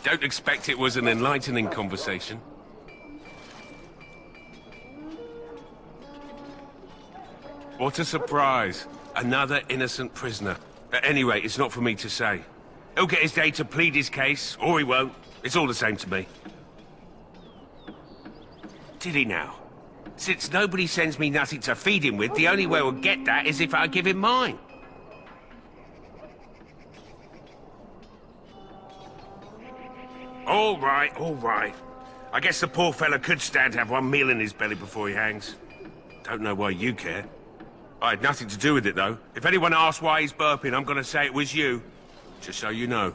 Don't expect it was an enlightening conversation. What a surprise. Another innocent prisoner. At any rate, it's not for me to say. He'll get his day to plead his case, or he won't. It's all the same to me. Did he now? Since nobody sends me nothing to feed him with, the only way we'll get that is if I give him mine. All right, all right. I guess the poor fella could stand to have one meal in his belly before he hangs. Don't know why you care. I had nothing to do with it, though. If anyone asks why he's burping, I'm gonna say it was you. Just so you know.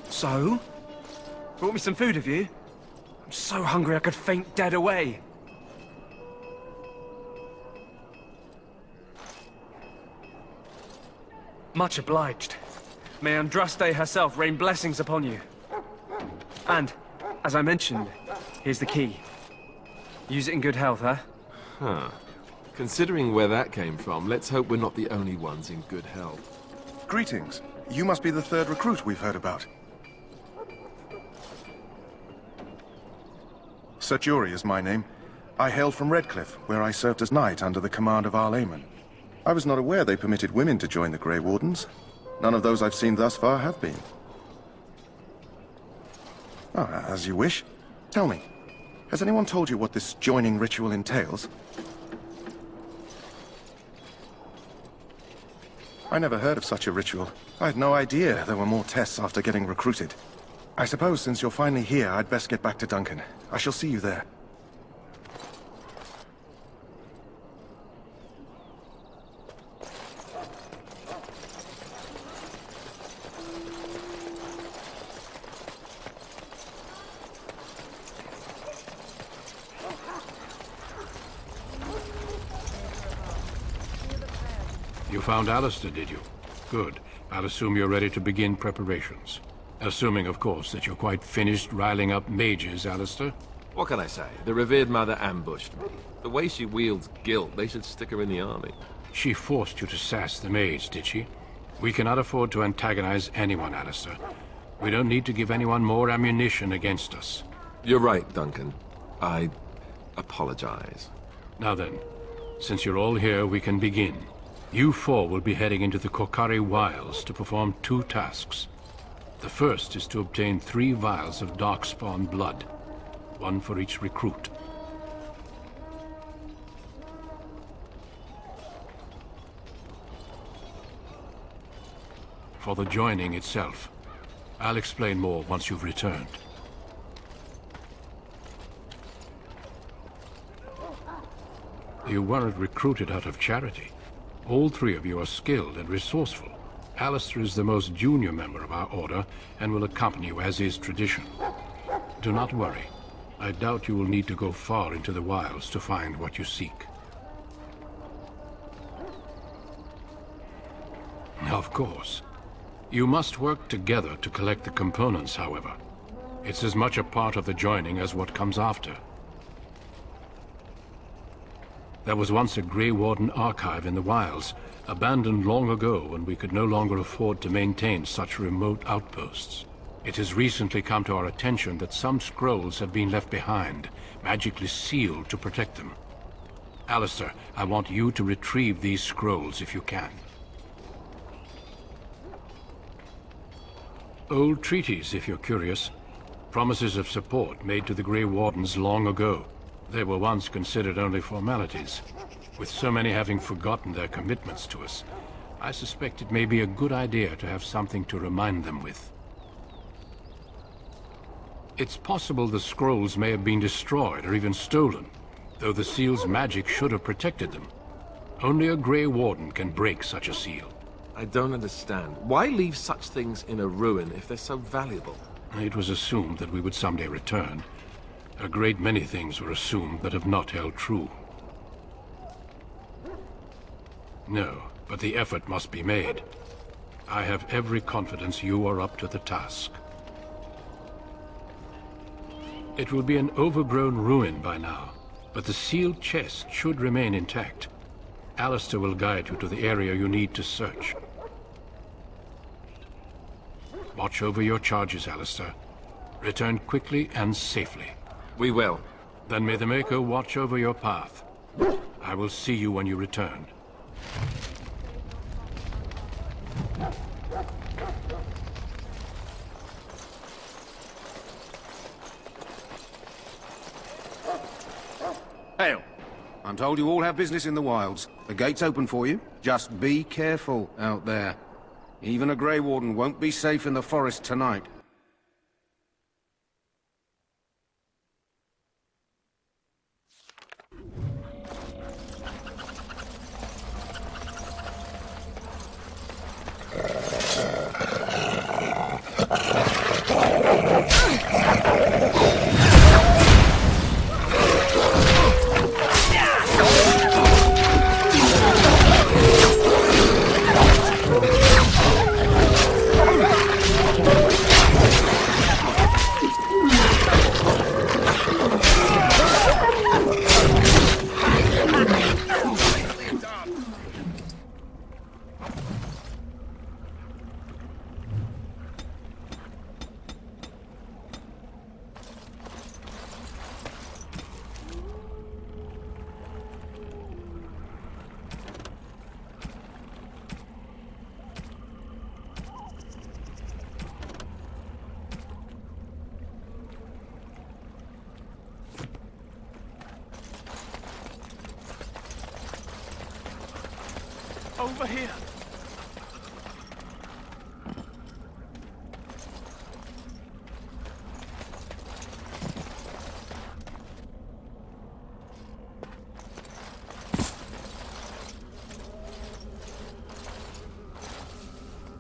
So? Brought me some food, have you? I'm so hungry I could faint dead away. Much obliged. May Andraste herself rain blessings upon you. And, as I mentioned, here's the key. Use it in good health, huh? Huh. Considering where that came from, let's hope we're not the only ones in good health. Greetings. You must be the third recruit we've heard about. Sir Jury is my name. I hail from Redcliffe, where I served as knight under the command of our layman. I was not aware they permitted women to join the Grey Wardens. None of those I've seen thus far have been. Oh, as you wish. Tell me, has anyone told you what this joining ritual entails? I never heard of such a ritual. I had no idea there were more tests after getting recruited. I suppose since you're finally here, I'd best get back to Duncan. I shall see you there. You found Alistair, did you? Good. I'll assume you're ready to begin preparations. Assuming, of course, that you're quite finished riling up mages, Alistair. What can I say? The revered mother ambushed me. The way she wields guilt, they should stick her in the army. She forced you to sass the mage, did she? We cannot afford to antagonize anyone, Alistair. We don't need to give anyone more ammunition against us. You're right, Duncan. I apologize. Now then, since you're all here, we can begin. You four will be heading into the Kokari Wilds to perform 2 tasks. The first is to obtain 3 vials of Darkspawn blood, 1 for each recruit. For the joining itself, I'll explain more once you've returned. You weren't recruited out of charity. All 3 of you are skilled and resourceful. Alistair is the most junior member of our order and will accompany you as is tradition. Do not worry. I doubt you will need to go far into the wilds to find what you seek. Of course. You must work together to collect the components, however. It's as much a part of the joining as what comes after. There was once a Grey Warden archive in the wilds, abandoned long ago when we could no longer afford to maintain such remote outposts. It has recently come to our attention that some scrolls have been left behind, magically sealed to protect them. Alistair, I want you to retrieve these scrolls if you can. Old treaties, if you're curious. Promises of support made to the Grey Wardens long ago. They were once considered only formalities. With so many having forgotten their commitments to us, I suspect it may be a good idea to have something to remind them with. It's possible the scrolls may have been destroyed or even stolen, though the seal's magic should have protected them. Only a Grey Warden can break such a seal. I don't understand. Why leave such things in a ruin if they're so valuable? It was assumed that we would someday return. A great many things were assumed that have not held true. No, but the effort must be made. I have every confidence you are up to the task. It will be an overgrown ruin by now, but the sealed chest should remain intact. Alistair will guide you to the area you need to search. Watch over your charges, Alistair. Return quickly and safely. We will. Then may the Maker watch over your path. I will see you when you return. Hail. I'm told you all have business in the wilds. The gate's open for you. Just be careful out there. Even a Grey Warden won't be safe in the forest tonight. Over here.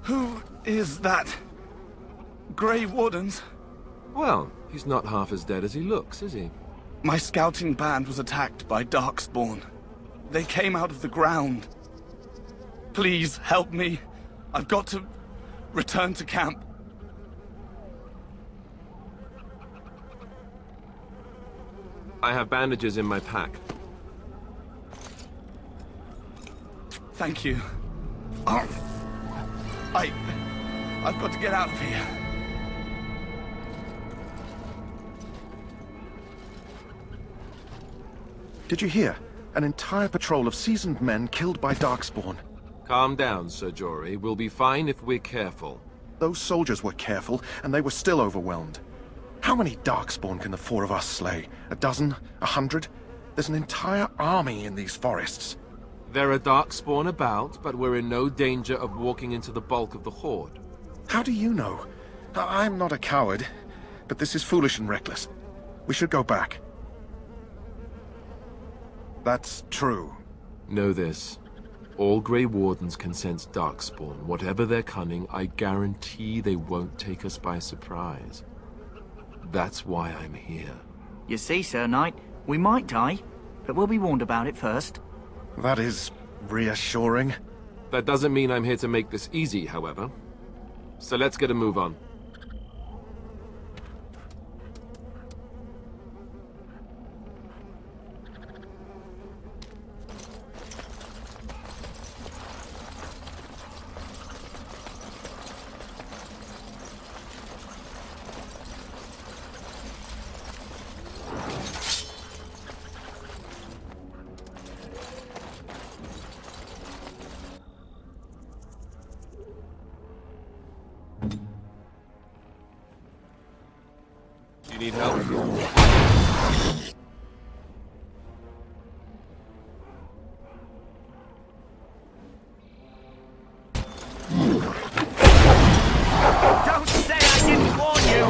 Who is that? Grey Wardens? Well, he's not half as dead as he looks, is he? My scouting band was attacked by Darkspawn. They came out of the ground. Please, help me. I've got to return to camp. I have bandages in my pack. Thank you. I've got to get out of here. Did you hear? An entire patrol of seasoned men killed by Darkspawn. Calm down, Sir Jory. We'll be fine if we're careful. Those soldiers were careful, and they were still overwhelmed. How many Darkspawn can the four of us slay? A dozen? 100? There's an entire army in these forests. There are Darkspawn about, but we're in no danger of walking into the bulk of the Horde. How do you know? I'm not a coward, but this is foolish and reckless. We should go back. That's true. Know this. All Grey Wardens can sense Darkspawn. Whatever their cunning, I guarantee they won't take us by surprise. That's why I'm here. You see, Sir Knight, we might die, but we'll be warned about it first. That is reassuring. That doesn't mean I'm here to make this easy, however. So let's get a move on. You need help? Don't say I didn't warn you!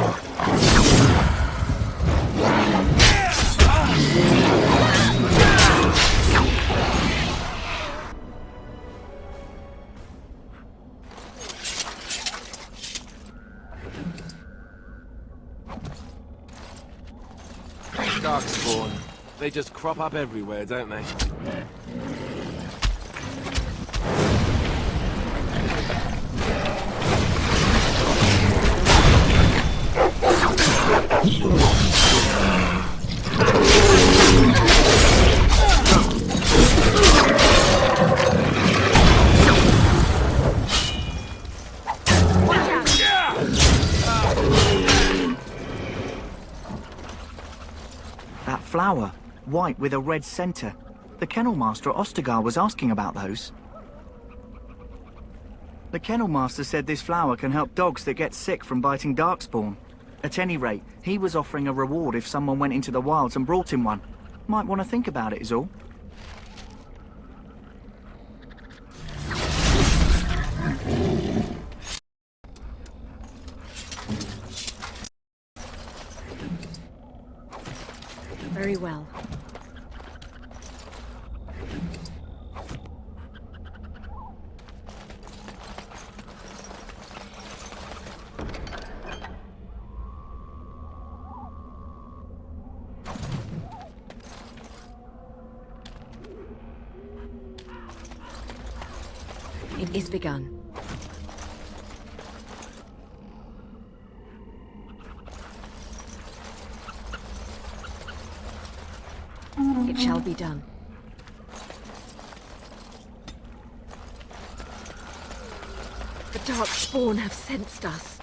Darkspawn. They just crop up everywhere, don't they? flower, white with a red centre. The kennel master at Ostagar was asking about those. The kennel master said this flower can help dogs that get sick from biting darkspawn. At any rate, he was offering a reward if someone went into the wilds and brought him one. Might want to think about it is all. Very well. It is begun. It shall be done. The Darkspawn have sensed us.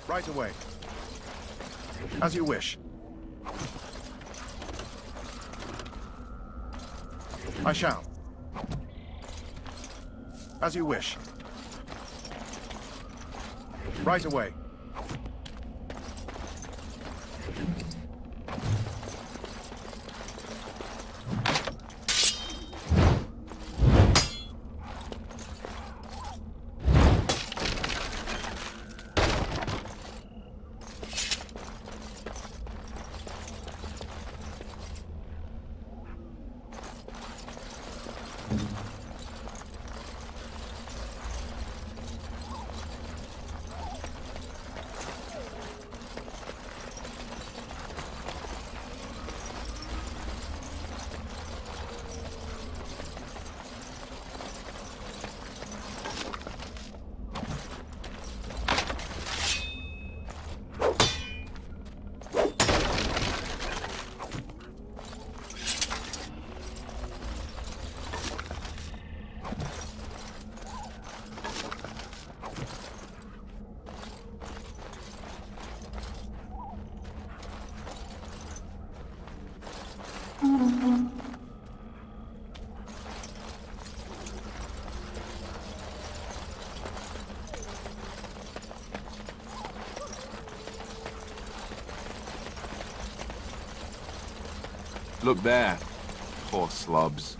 Right away. As you wish. I shall. As you wish. Right away. Look there. Poor slobs.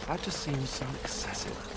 That just seems so excessive.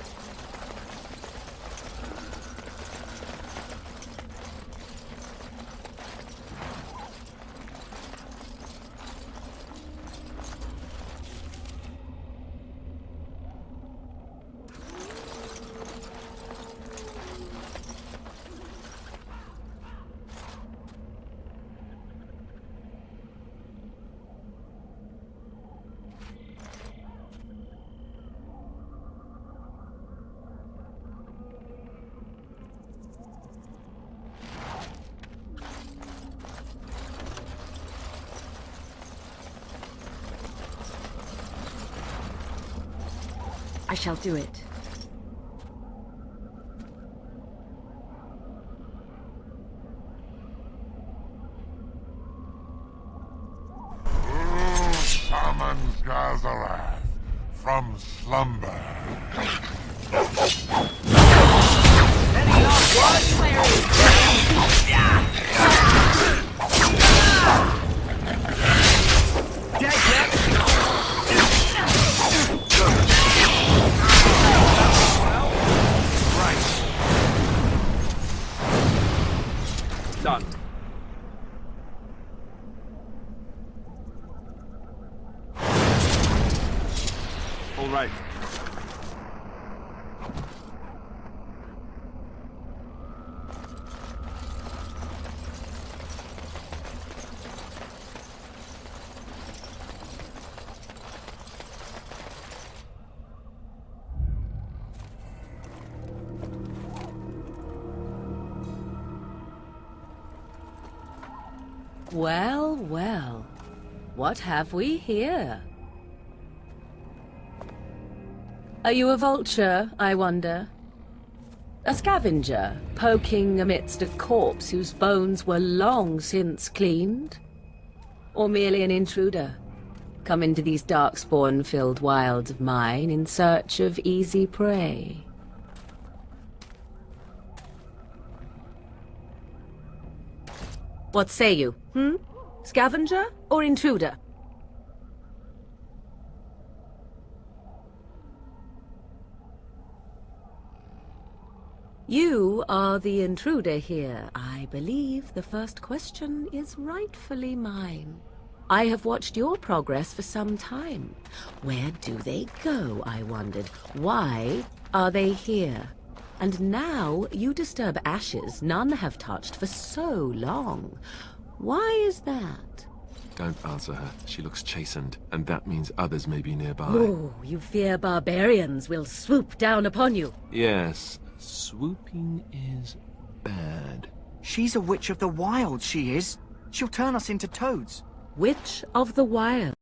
I shall do it. Who summons Gazarath from slumber? Done. All right. Well, well. What have we here? Are you a vulture, I wonder? A scavenger, poking amidst a corpse whose bones were long since cleaned? Or merely an intruder, come into these darkspawn-filled wilds of mine in search of easy prey? What say you, Scavenger or intruder? You are the intruder here. I believe the first question is rightfully mine. I have watched your progress for some time. Where do they go, I wondered? Why are they here? And now you disturb ashes none have touched for so long. Why is that? Don't answer her. She looks chastened, and that means others may be nearby. Oh, you fear barbarians will swoop down upon you. Yes, swooping is bad. She's a witch of the wild, she is. She'll turn us into toads. Witch of the wild.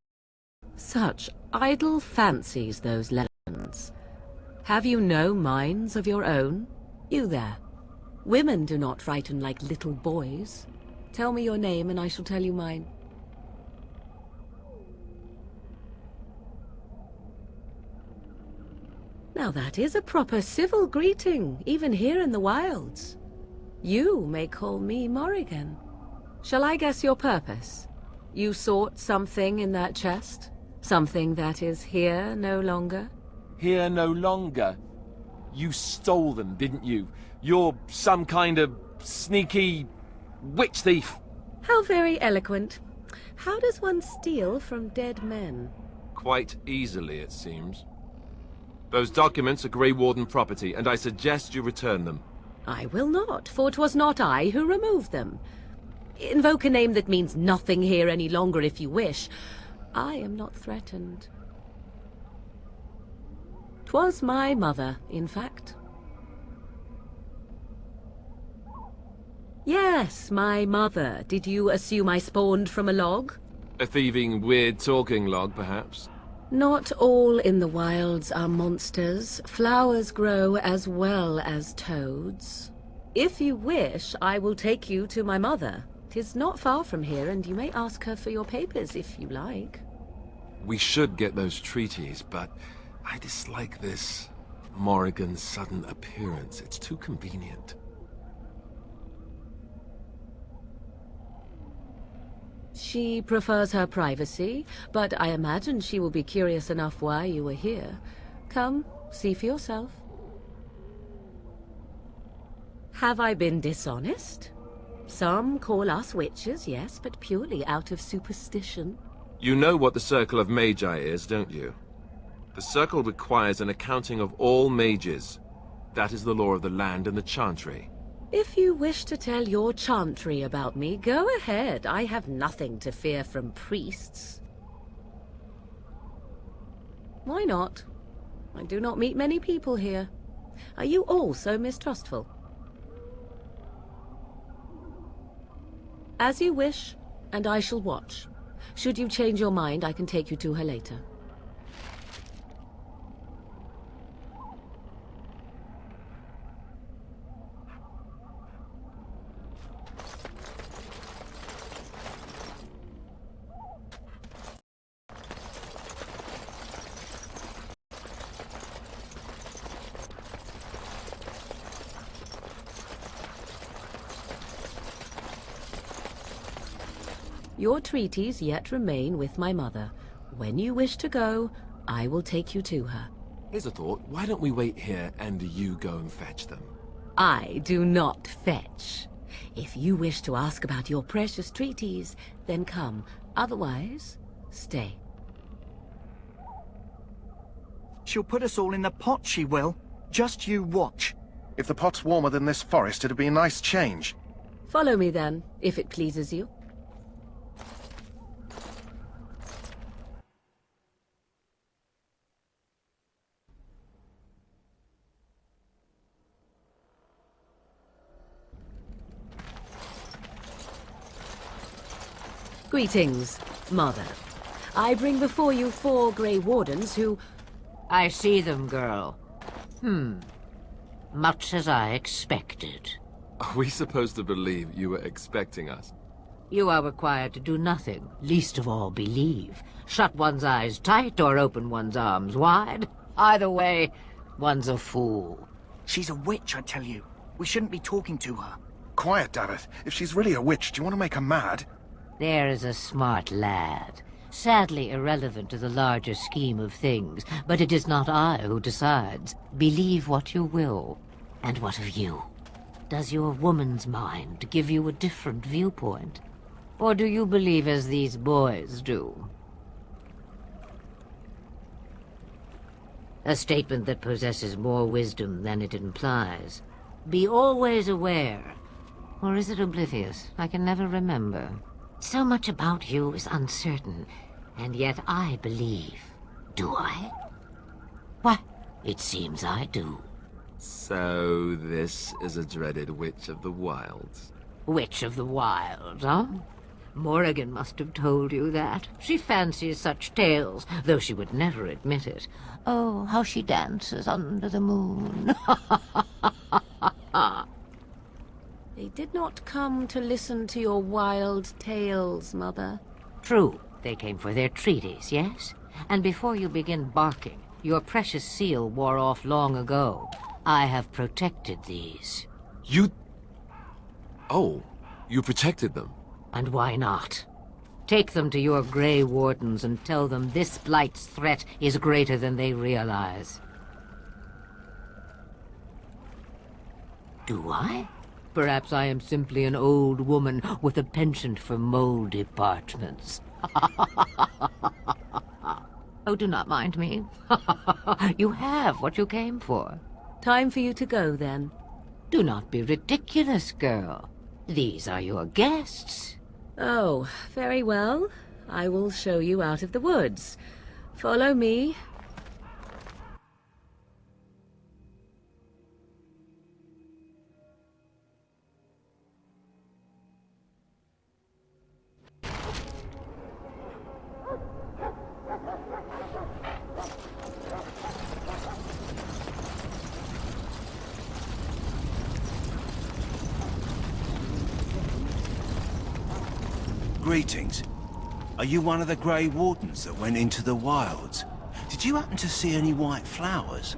Such idle fancies, those legends. Have you no minds of your own? You there. Women do not frighten like little boys. Tell me your name and I shall tell you mine. Now that is a proper civil greeting, even here in the wilds. You may call me Morrigan. Shall I guess your purpose? You sought something in that chest? Something that is here no longer? Here no longer. You stole them, didn't you? You're some kind of sneaky witch thief. How very eloquent. How does one steal from dead men? Quite easily, it seems. Those documents are Grey Warden property, and I suggest you return them. I will not, for 'twas not I who removed them. Invoke a name that means nothing here any longer if you wish. I am not threatened. 'Twas my mother, in fact. Yes, my mother. Did you assume I spawned from a log? A thieving, weird-talking log, perhaps? Not all in the wilds are monsters. Flowers grow as well as toads. If you wish, I will take you to my mother. 'Tis not far from here, and you may ask her for your papers if you like. We should get those treaties, but I dislike this Morrigan's sudden appearance. It's too convenient. She prefers her privacy, but I imagine she will be curious enough why you were here. Come, see for yourself. Have I been dishonest? Some call us witches, yes, but purely out of superstition. You know what the Circle of Magi is, don't you? The Circle requires an accounting of all mages. That is the law of the land and the Chantry. If you wish to tell your chantry about me, go ahead. I have nothing to fear from priests. Why not? I do not meet many people here. Are you all so mistrustful? As you wish, and I shall watch. Should you change your mind, I can take you to her later. Your treaties yet remain with my mother. When you wish to go, I will take you to her. Here's a thought. Why don't we wait here and you go and fetch them? I do not fetch. If you wish to ask about your precious treaties, then come. Otherwise, stay. She'll put us all in the pot, she will. Just you watch. If the pot's warmer than this forest, it'd be a nice change. Follow me then, if it pleases you. Greetings, Mother. I bring before you 4 Grey Wardens who... I see them, girl. Much as I expected. Are we supposed to believe you were expecting us? You are required to do nothing, least of all believe. Shut one's eyes tight or open one's arms wide. Either way, one's a fool. She's a witch, I tell you. We shouldn't be talking to her. Quiet, damn it. If she's really a witch, do you want to make her mad? There is a smart lad. Sadly irrelevant to the larger scheme of things, but it is not I who decides. Believe what you will. And what of you? Does your woman's mind give you a different viewpoint? Or do you believe as these boys do? A statement that possesses more wisdom than it implies. Be always aware. Or is it oblivious? I can never remember. So much about you is uncertain, and yet I believe. Do I? Why, it seems I do. So this is a dreaded Witch of the Wilds. Witch of the Wilds, huh? Morrigan must have told you that. She fancies such tales, though she would never admit it. Oh, how she dances under the moon. They did not come to listen to your wild tales, Mother. True, they came for their treaties, yes? And before you begin barking, your precious seal wore off long ago. I have protected these. You... Oh, you protected them? And why not? Take them to your Grey Wardens and tell them this Blight's threat is greater than they realize. Do I? Perhaps I am simply an old woman with a penchant for mole departments. Oh, do not mind me. You have what you came for. Time for you to go, then. Do not be ridiculous, girl. These are your guests. Oh, very well. I will show you out of the woods. Follow me. Greetings. Are you one of the Grey Wardens that went into the wilds? Did you happen to see any white flowers?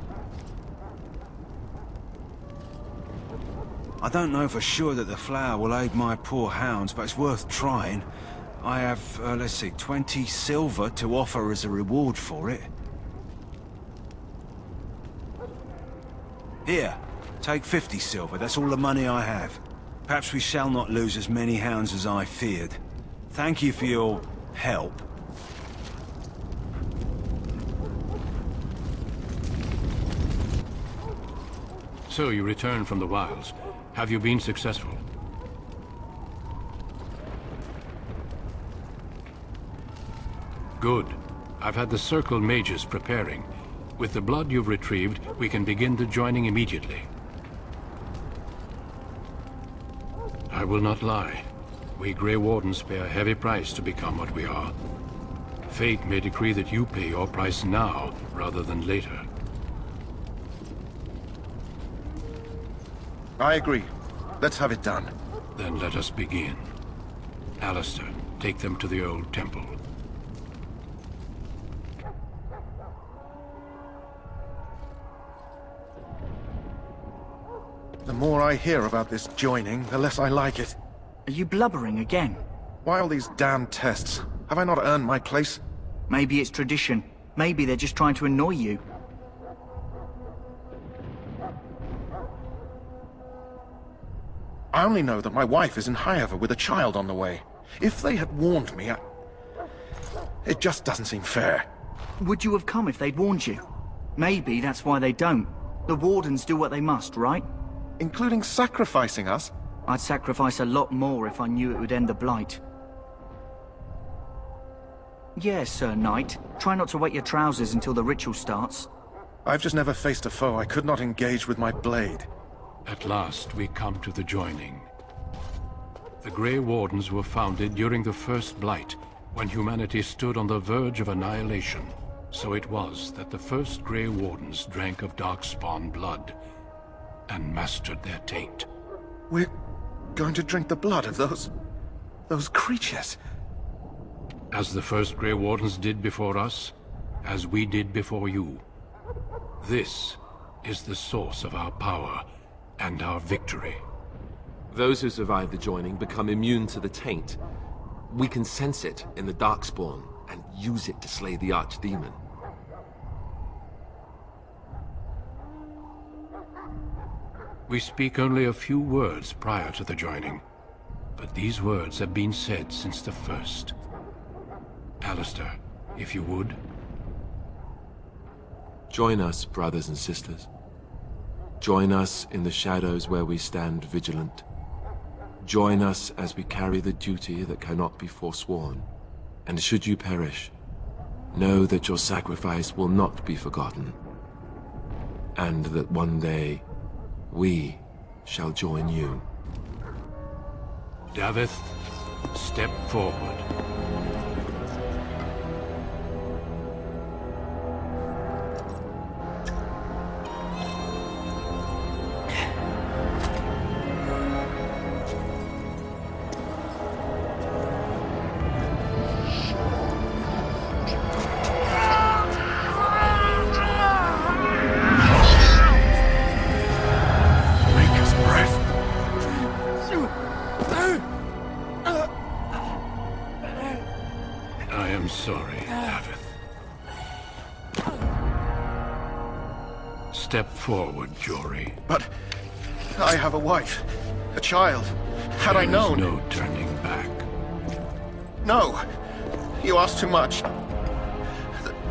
I don't know for sure that the flower will aid my poor hounds, but it's worth trying. I have, let's see, 20 silver to offer as a reward for it. Here, take 50 silver. That's all the money I have. Perhaps we shall not lose as many hounds as I feared. Thank you for your help. So you returned from the wilds. Have you been successful? Good. I've had the Circle mages preparing. With the blood you've retrieved, we can begin the joining immediately. I will not lie. We Grey Wardens pay a heavy price to become what we are. Fate may decree that you pay your price now, rather than later. I agree. Let's have it done. Then let us begin. Alistair, take them to the old temple. The more I hear about this joining, the less I like it. Are you blubbering again? Why all these damn tests? Have I not earned my place? Maybe it's tradition. Maybe they're just trying to annoy you. I only know that my wife is in Highever with a child on the way. If they had warned me, it just doesn't seem fair. Would you have come if they'd warned you? Maybe that's why they don't. The Wardens do what they must, right? Including sacrificing us? I'd sacrifice a lot more if I knew it would end the Blight. Yes, Sir Knight. Try not to wet your trousers until the ritual starts. I've just never faced a foe I could not engage with my blade. At last, we come to the joining. The Grey Wardens were founded during the First Blight, when humanity stood on the verge of annihilation. So it was that the first Grey Wardens drank of Darkspawn blood and mastered their taint. We're going to drink the blood of those creatures. As the first Grey Wardens did before us, as we did before you. This is the source of our power and our victory. Those who survive the joining become immune to the taint. We can sense it in the Darkspawn and use it to slay the Archdemon. We speak only a few words prior to the joining, but these words have been said since the first. Alistair, if you would. Join us, brothers and sisters. Join us in the shadows where we stand vigilant. Join us as we carry the duty that cannot be forsworn. And should you perish, know that your sacrifice will not be forgotten. And that one day, we shall join you. Davith, step forward. I am sorry, Davith. Step forward, Jory. But I have a wife, a child. Had I known... There is no turning back. No! You ask too much.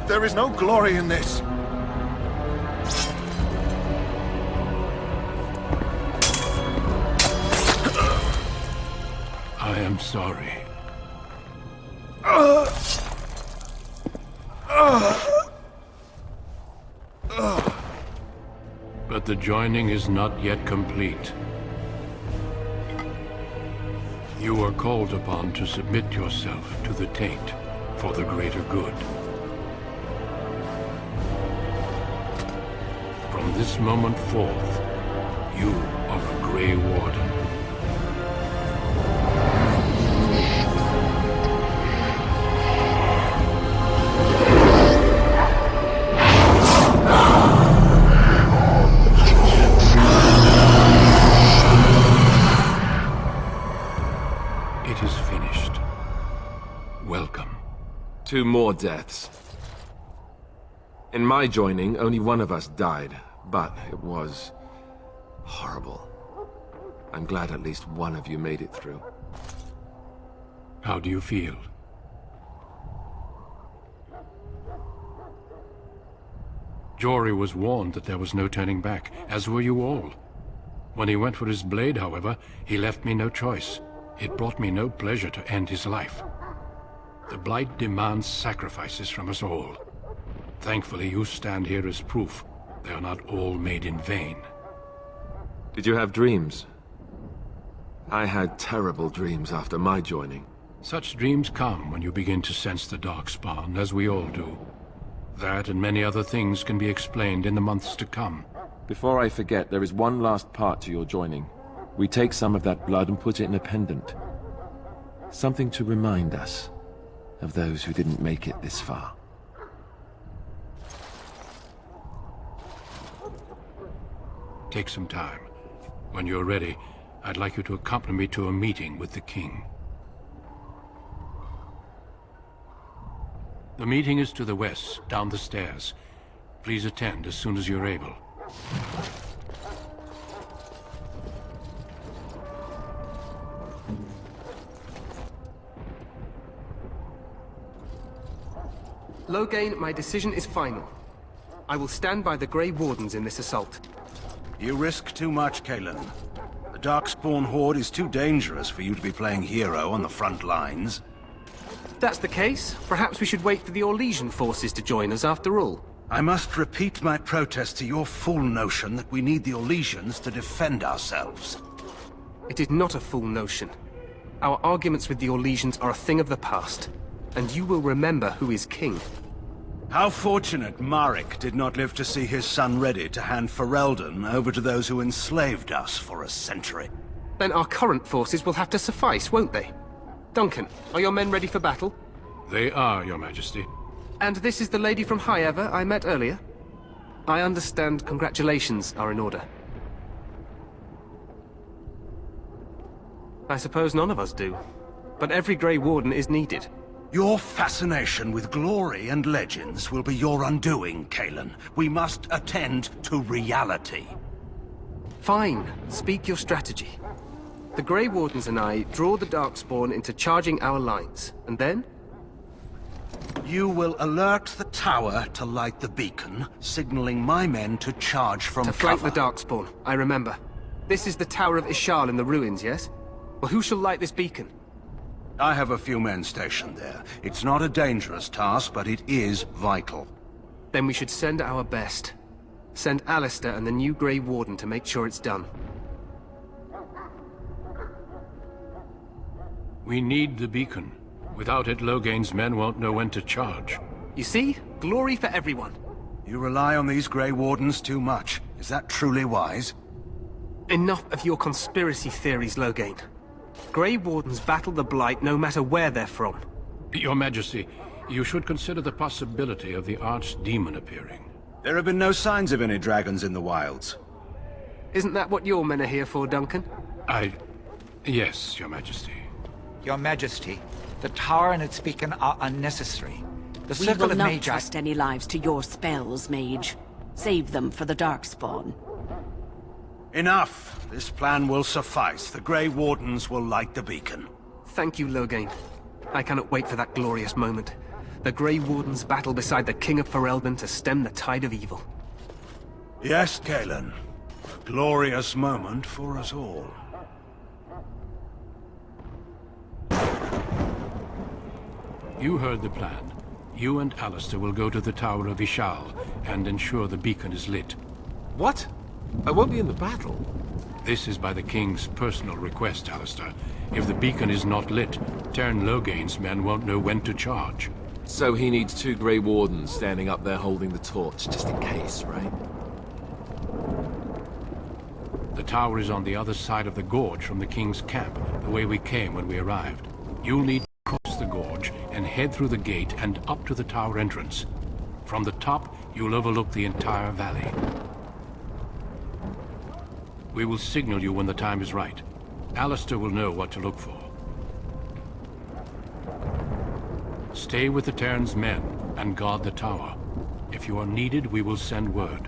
There is no glory in this. I am sorry. But the joining is not yet complete. You are called upon to submit yourself to the taint for the greater good. From this moment forth, you are a Grey Warden. It is finished. Welcome. 2 more deaths. In my joining, only one of us died, but it was horrible. I'm glad at least one of you made it through. How do you feel? Jory was warned that there was no turning back, as were you all. When he went for his blade, however, he left me no choice. It brought me no pleasure to end his life. The Blight demands sacrifices from us all. Thankfully, you stand here as proof they are not all made in vain. Did you have dreams? I had terrible dreams after my joining. Such dreams come when you begin to sense the Darkspawn, as we all do. That and many other things can be explained in the months to come. Before I forget, there is one last part to your joining. We take some of that blood and put it in a pendant. Something to remind us of those who didn't make it this far. Take some time. When you're ready, I'd like you to accompany me to a meeting with the king. The meeting is to the west, down the stairs. Please attend as soon as you're able. Loghain, my decision is final. I will stand by the Grey Wardens in this assault. You risk too much, Kalen. The Darkspawn Horde is too dangerous for you to be playing hero on the front lines. If that's the case, perhaps we should wait for the Orlesian forces to join us after all. I must repeat my protest to your fool notion that we need the Orlesians to defend ourselves. It is not a fool notion. Our arguments with the Orlesians are a thing of the past, and you will remember who is king. How fortunate Marek did not live to see his son ready to hand Ferelden over to those who enslaved us for a century. Then our current forces will have to suffice, won't they? Duncan, are your men ready for battle? They are, Your Majesty. And this is the lady from High Ever I met earlier? I understand congratulations are in order. I suppose none of us do, but every Grey Warden is needed. Your fascination with glory and legends will be your undoing, Kalen. We must attend to reality. Fine. Speak your strategy. The Grey Wardens and I draw the Darkspawn into charging our lines, and then? You will alert the tower to light the beacon, signaling my men to charge from cover. To flank the Darkspawn, I remember. This is the Tower of Ishal in the ruins, yes? Well, who shall light this beacon? I have a few men stationed there. It's not a dangerous task, but it is vital. Then we should send our best. Send Alistair and the new Grey Warden to make sure it's done. We need the beacon. Without it, Loghain's men won't know when to charge. You see? Glory for everyone. You rely on these Grey Wardens too much. Is that truly wise? Enough of your conspiracy theories, Loghain. Grey Wardens battle the Blight no matter where they're from. Your Majesty, you should consider the possibility of the Archdemon appearing. There have been no signs of any dragons in the wilds. Isn't that what your men are here for, Duncan? Yes, Your Majesty. Your Majesty, the tower and its beacon are unnecessary. The We circle will of not Magi... trust any lives to your spells, Mage. Save them for the Darkspawn. Enough! This plan will suffice. The Grey Wardens will light the beacon. Thank you, Loghain. I cannot wait for that glorious moment. The Grey Wardens battle beside the King of Ferelden to stem the tide of evil. Yes, Kalen. A glorious moment for us all. You heard the plan. You and Alistair will go to the Tower of Ishal and ensure the beacon is lit. What? I won't be in the battle. This is by the King's personal request, Alistair. If the beacon is not lit, Tern Loghain's men won't know when to charge. So he needs 2 Grey Wardens standing up there holding the torch, just in case, right? The tower is on the other side of the gorge from the King's camp, the way we came when we arrived. You'll need to cross the gorge and head through the gate and up to the tower entrance. From the top, you'll overlook the entire valley. We will signal you when the time is right. Alistair will know what to look for. Stay with the Terran's men and guard the tower. If you are needed, we will send word.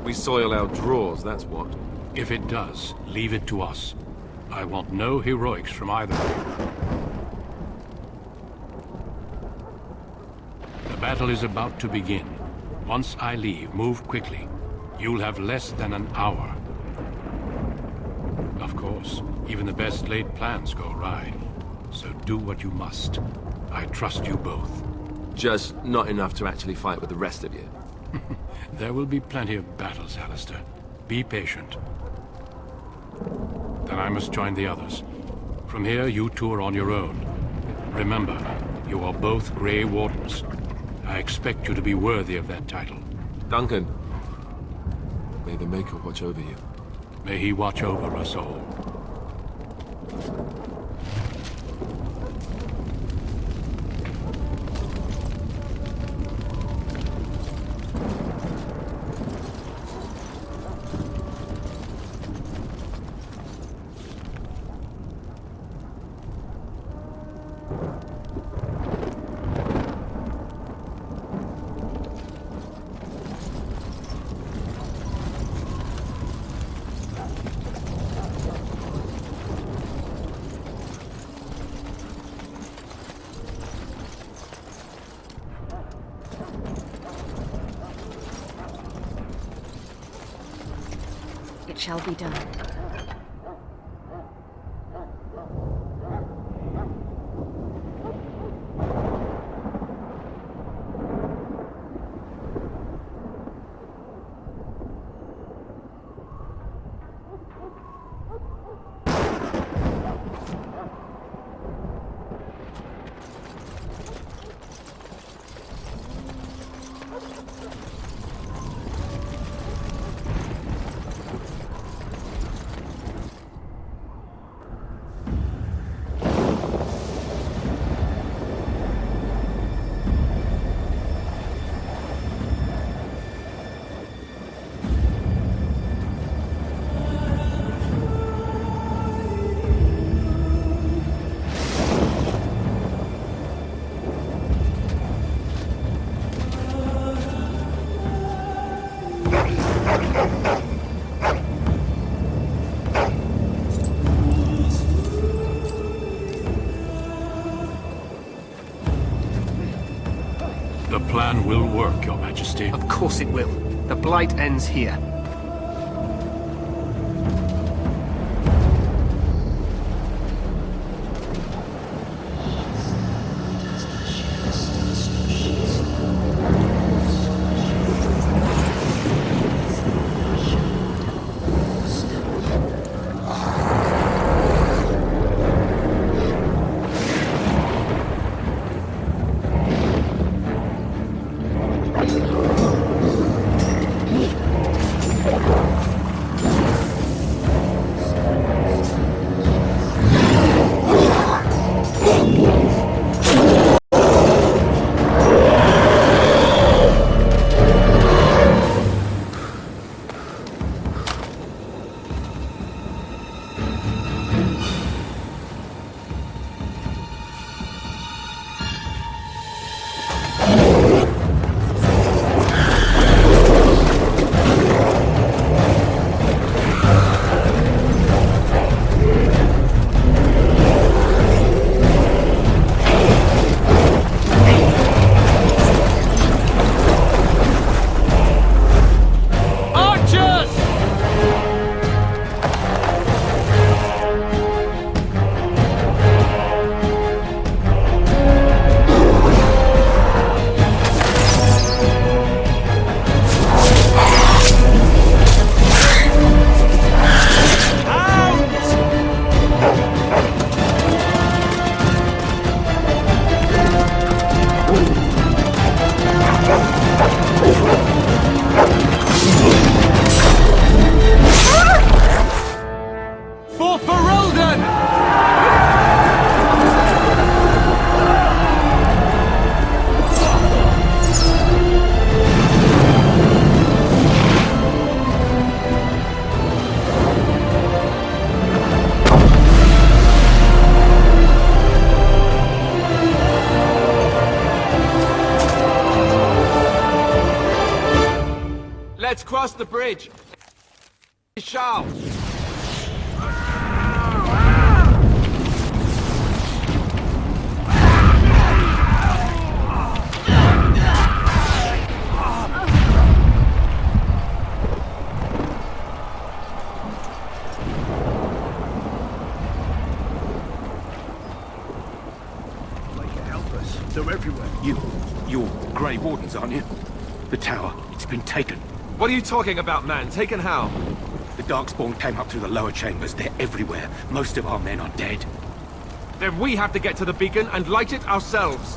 We soil our drawers, that's what. If it does, leave it to us. I want no heroics from either of you. The battle is about to begin. Once I leave, move quickly. You'll have less than an hour. Of course, even the best laid plans go awry. So do what you must. I trust you both. Just not enough to actually fight with the rest of you. There will be plenty of battles, Alistair. Be patient. Then I must join the others. From here, you two are on your own. Remember, you are both Grey Wardens. I expect you to be worthy of that title. Duncan, may the Maker watch over you. May he watch over us all. It shall be done. The plan will work, Your Majesty. Of course it will. The Blight ends here. Let's cross the bridge. Shall. They're everywhere. You're Grey Wardens, aren't you? The tower, it's been taken. What are you talking about, man? Taken how? The Darkspawn came up through the lower chambers. They're everywhere. Most of our men are dead. Then we have to get to the beacon and light it ourselves.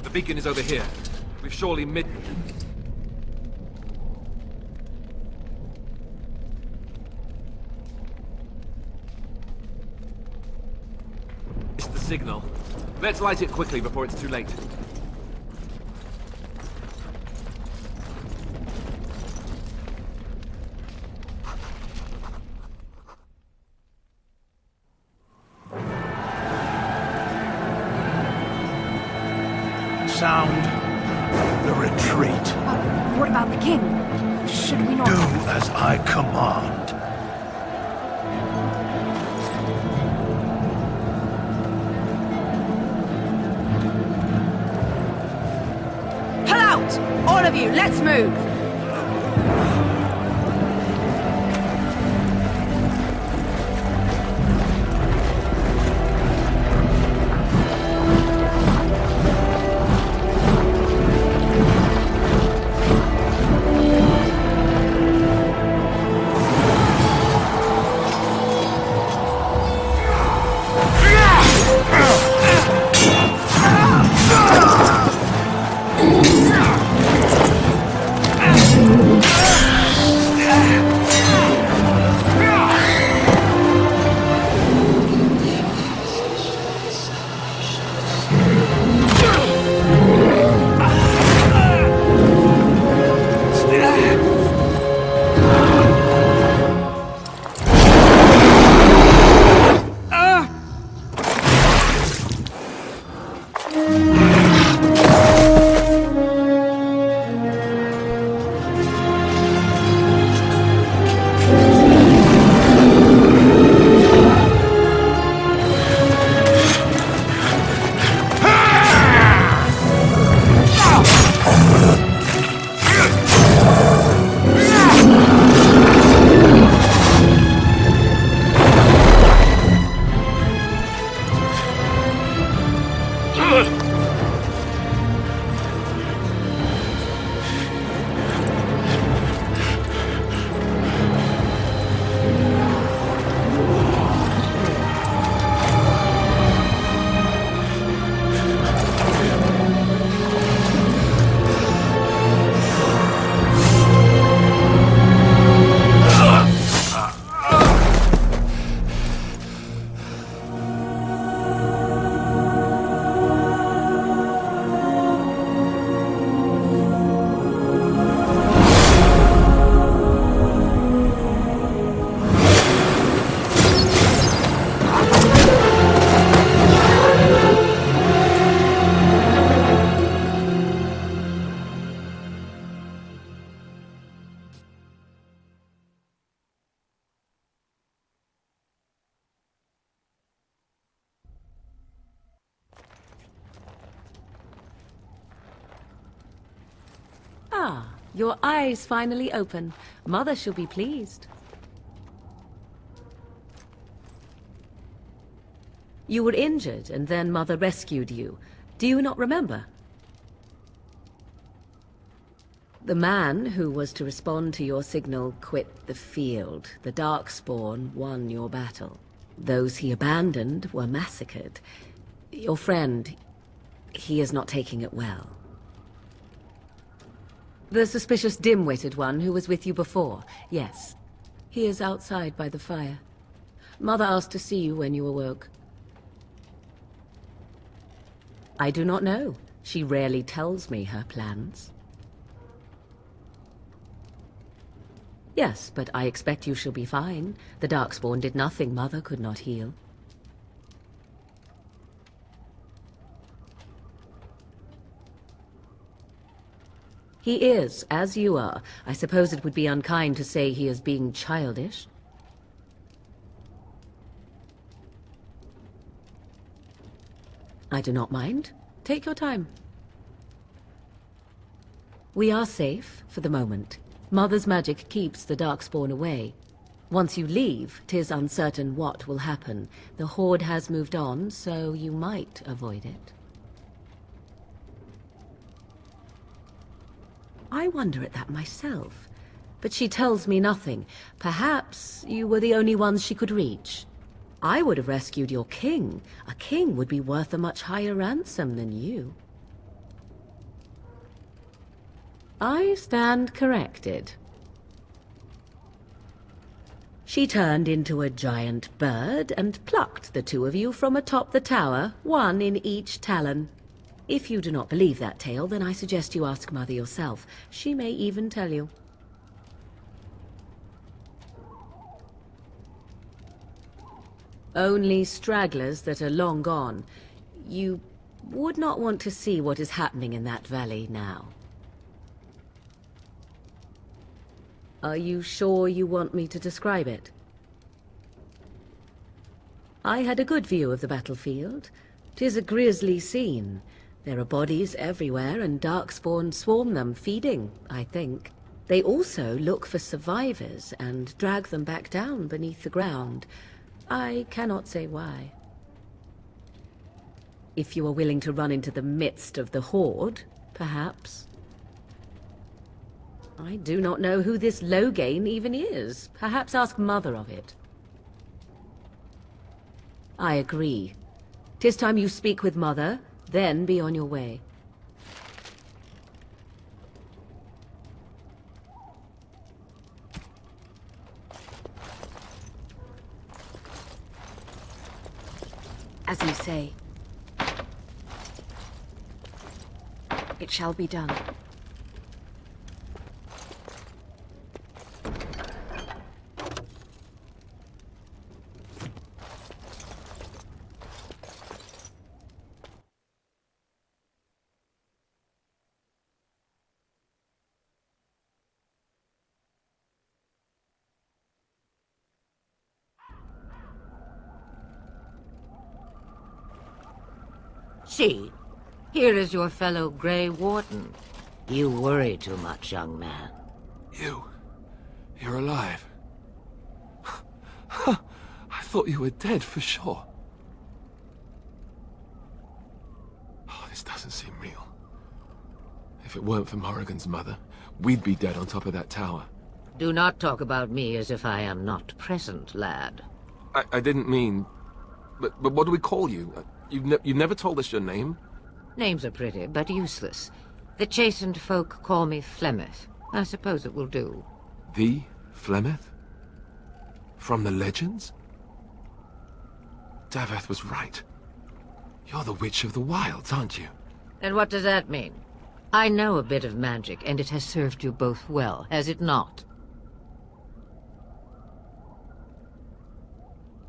The beacon is over here. We've surely missed the signal. Let's light it quickly before it's too late. Sound the retreat. What about the king? Should we not... Do as I command. Out! All of you, let's move! Ah, your eyes finally open. Mother shall be pleased. You were injured, and then Mother rescued you. Do you not remember? The man who was to respond to your signal quit the field. The Darkspawn won your battle. Those he abandoned were massacred. Your friend, he is not taking it well. The suspicious dim-witted one who was with you before, yes. He is outside by the fire. Mother asked to see you when you awoke. I do not know. She rarely tells me her plans. Yes, but I expect you shall be fine. The Darkspawn did nothing Mother could not heal. He is, as you are. I suppose it would be unkind to say he is being childish. I do not mind. Take your time. We are safe, for the moment. Mother's magic keeps the Darkspawn away. Once you leave, 'tis uncertain what will happen. The Horde has moved on, so you might avoid it. I wonder at that myself. But she tells me nothing. Perhaps you were the only ones she could reach. I would have rescued your king. A king would be worth a much higher ransom than you. I stand corrected. She turned into a giant bird and plucked the two of you from atop the tower, one in each talon. If you do not believe that tale, then I suggest you ask Mother yourself. She may even tell you. Only stragglers that are long gone. You would not want to see what is happening in that valley now. Are you sure you want me to describe it? I had a good view of the battlefield. 'Tis a grisly scene. There are bodies everywhere, and darkspawn swarm them, feeding, I think. They also look for survivors and drag them back down beneath the ground. I cannot say why. If you are willing to run into the midst of the horde, perhaps. I do not know who this Loghain even is. Perhaps ask Mother of it. I agree. 'Tis time you speak with Mother, then be on your way. As you say. It shall be done. See, here is your fellow Grey Warden. You worry too much, young man. You're alive. I thought you were dead for sure. Oh, this doesn't seem real. If it weren't for Morrigan's mother, we'd be dead on top of that tower. Do not talk about me as if I am not present, lad. I didn't mean... But what do we call you? You've never told us your name? Names are pretty, but useless. The chastened folk call me Flemeth. I suppose it will do. The Flemeth? From the legends? Daveth was right. You're the Witch of the Wilds, aren't you? And what does that mean? I know a bit of magic, and it has served you both well, has it not?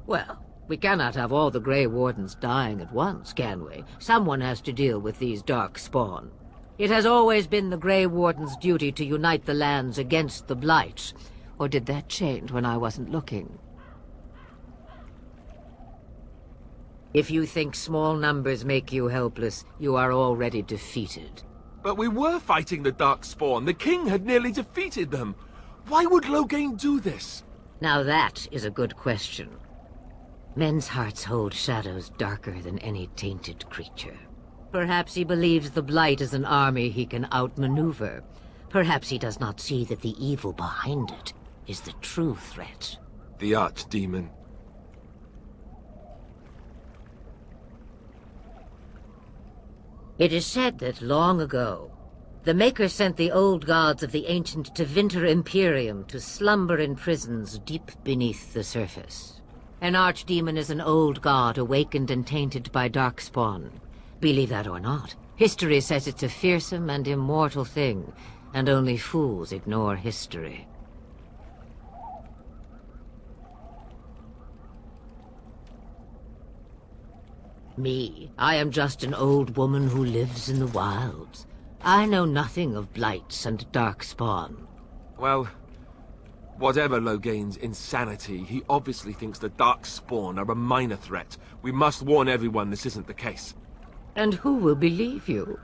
Well, we cannot have all the Grey Wardens dying at once, can we? Someone has to deal with these dark spawn. It has always been the Grey Warden's duty to unite the lands against the Blight. Or did that change when I wasn't looking? If you think small numbers make you helpless, you are already defeated. But we were fighting the Darkspawn. The king had nearly defeated them. Why would Loghain do this? Now that is a good question. Men's hearts hold shadows darker than any tainted creature. Perhaps he believes the Blight is an army he can outmaneuver. Perhaps he does not see that the evil behind it is the true threat. The Archdemon. It is said that long ago, the Maker sent the old gods of the ancient Tevinter Imperium to slumber in prisons deep beneath the surface. An archdemon is an old god awakened and tainted by darkspawn. Believe that or not, history says it's a fearsome and immortal thing, and only fools ignore history. Me, I am just an old woman who lives in the wilds. I know nothing of blights and darkspawn. Well, whatever Loghain's insanity, he obviously thinks the Darkspawn are a minor threat. We must warn everyone this isn't the case. And who will believe you?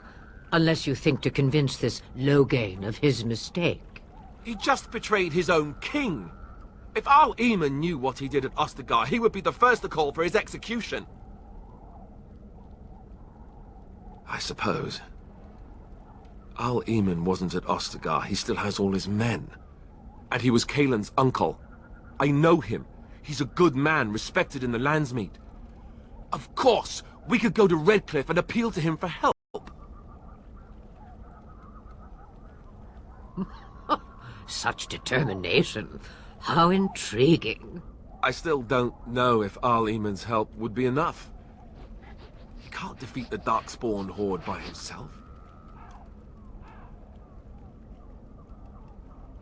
Unless you think to convince this Loghain of his mistake. He just betrayed his own king. If Al-Eamon knew what he did at Ostagar, he would be the first to call for his execution. I suppose. Al-Eamon wasn't at Ostagar. He still has all his men. And he was Kaelin's uncle. I know him. He's a good man, respected in the Landsmeet. Of course, we could go to Redcliffe and appeal to him for help. Such determination. How intriguing. I still don't know if Al-Eamon's help would be enough. He can't defeat the Darkspawn horde by himself.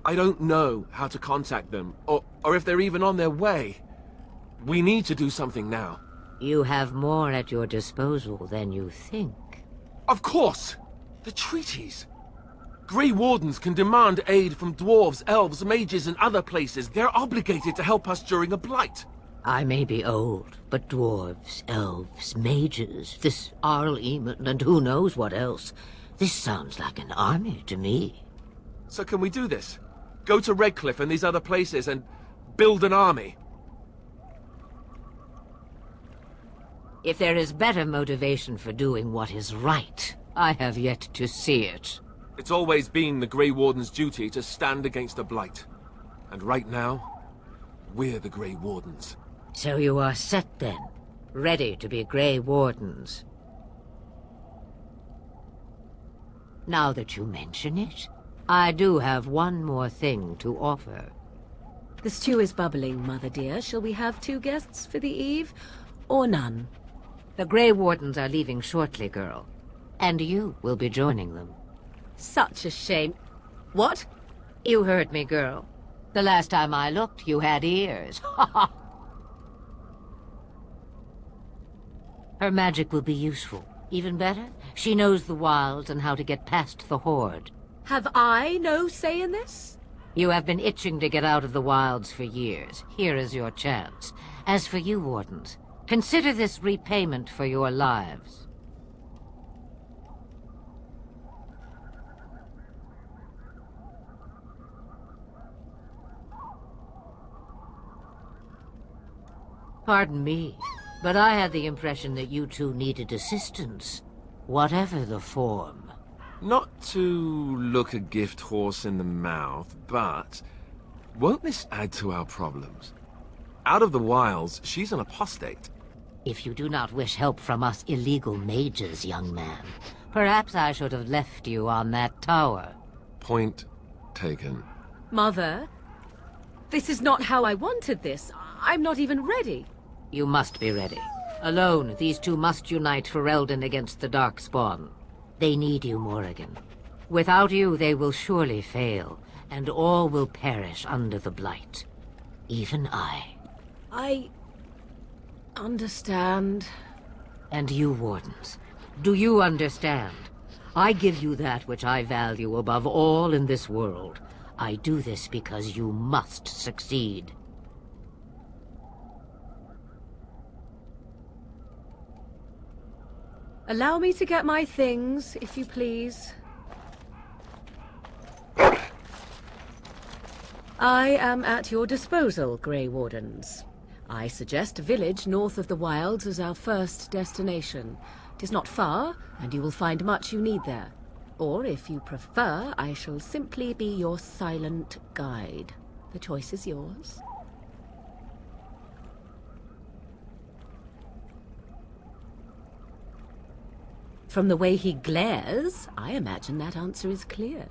I don't know how to contact them, or if they're even on their way. We need to do something now. You have more at your disposal than you think. Of course! The treaties! Grey Wardens can demand aid from dwarves, elves, mages, and other places. They're obligated to help us during a blight. I may be old, but dwarves, elves, mages, this Arl Eamon, and who knows what else. This sounds like an army to me. So can we do this? Go to Redcliffe and these other places and build an army? If there is better motivation for doing what is right, I have yet to see it. It's always been the Grey Warden's duty to stand against the Blight. And right now, we're the Grey Wardens. So you are set then, ready to be Grey Wardens. Now that you mention it, I do have one more thing to offer. The stew is bubbling, Mother dear. Shall we have 2 guests for the eve, or none? The Grey Wardens are leaving shortly, girl. And you will be joining them. Such a shame. What? You heard me, girl. The last time I looked, you had ears. Her magic will be useful. Even better, she knows the wilds and how to get past the Horde. Have I no say in this? You have been itching to get out of the wilds for years. Here is your chance. As for you, Wardens, consider this repayment for your lives. Pardon me, but I had the impression that you two needed assistance, whatever the form. Not to look a gift horse in the mouth, but won't this add to our problems? Out of the wilds, she's an apostate. If you do not wish help from us illegal mages, young man, perhaps I should have left you on that tower. Point taken. Mother, this is not how I wanted this. I'm not even ready. You must be ready. Alone, these two must unite for Eldon against the Darkspawn. They need you, Morrigan. Without you, they will surely fail, and all will perish under the Blight. Even I. I understand. And you, Wardens, do you understand? I give you that which I value above all in this world. I do this because you must succeed. Allow me to get my things, if you please. I am at your disposal, Grey Wardens. I suggest a village north of the wilds as our first destination. It is not far, and you will find much you need there. Or, if you prefer, I shall simply be your silent guide. The choice is yours. From the way he glares, I imagine that answer is clear.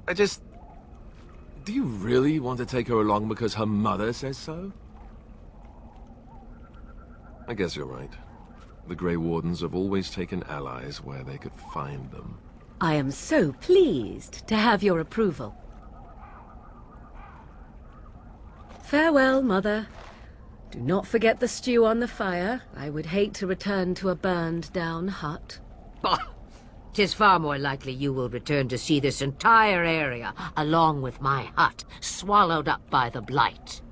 Do you really want to take her along because her mother says so? I guess you're right. The Grey Wardens have always taken allies where they could find them. I am so pleased to have your approval. Farewell, Mother. Do not forget the stew on the fire. I would hate to return to a burned-down hut. Bah! 'Tis far more likely you will return to see this entire area, along with my hut, swallowed up by the Blight.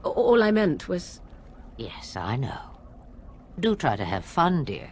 All I meant was... Yes, I know. Do try to have fun, dear.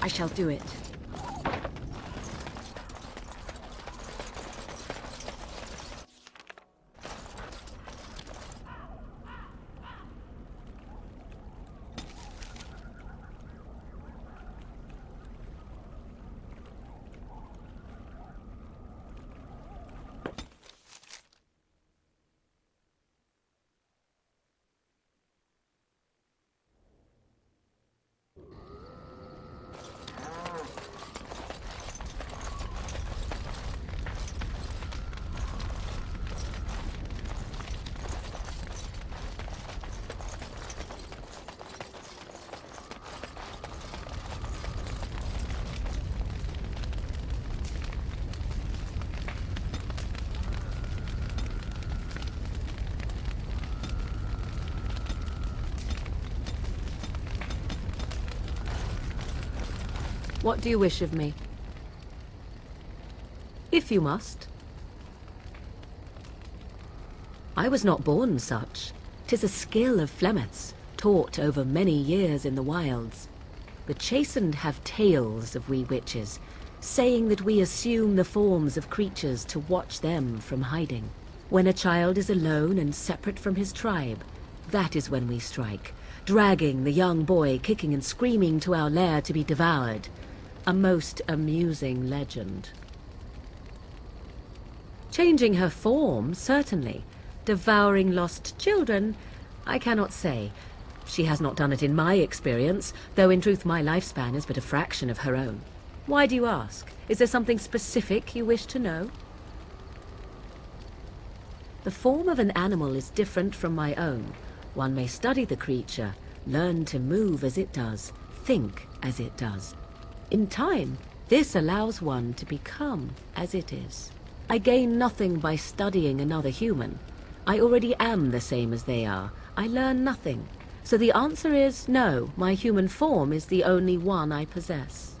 I shall do it. What do you wish of me? If you must. I was not born such. 'Tis a skill of Flemeth's, taught over many years in the wilds. The chastened have tales of we witches, saying that we assume the forms of creatures to watch them from hiding. When a child is alone and separate from his tribe, that is when we strike, dragging the young boy kicking and screaming to our lair to be devoured. A most amusing legend. Changing her form, certainly. Devouring lost children, I cannot say. She has not done it in my experience, though in truth my lifespan is but a fraction of her own. Why do you ask? Is there something specific you wish to know? The form of an animal is different from my own. One may study the creature, learn to move as it does, think as it does. In time, this allows one to become as it is. I gain nothing by studying another human. I already am the same as they are. I learn nothing. So the answer is no, my human form is the only one I possess.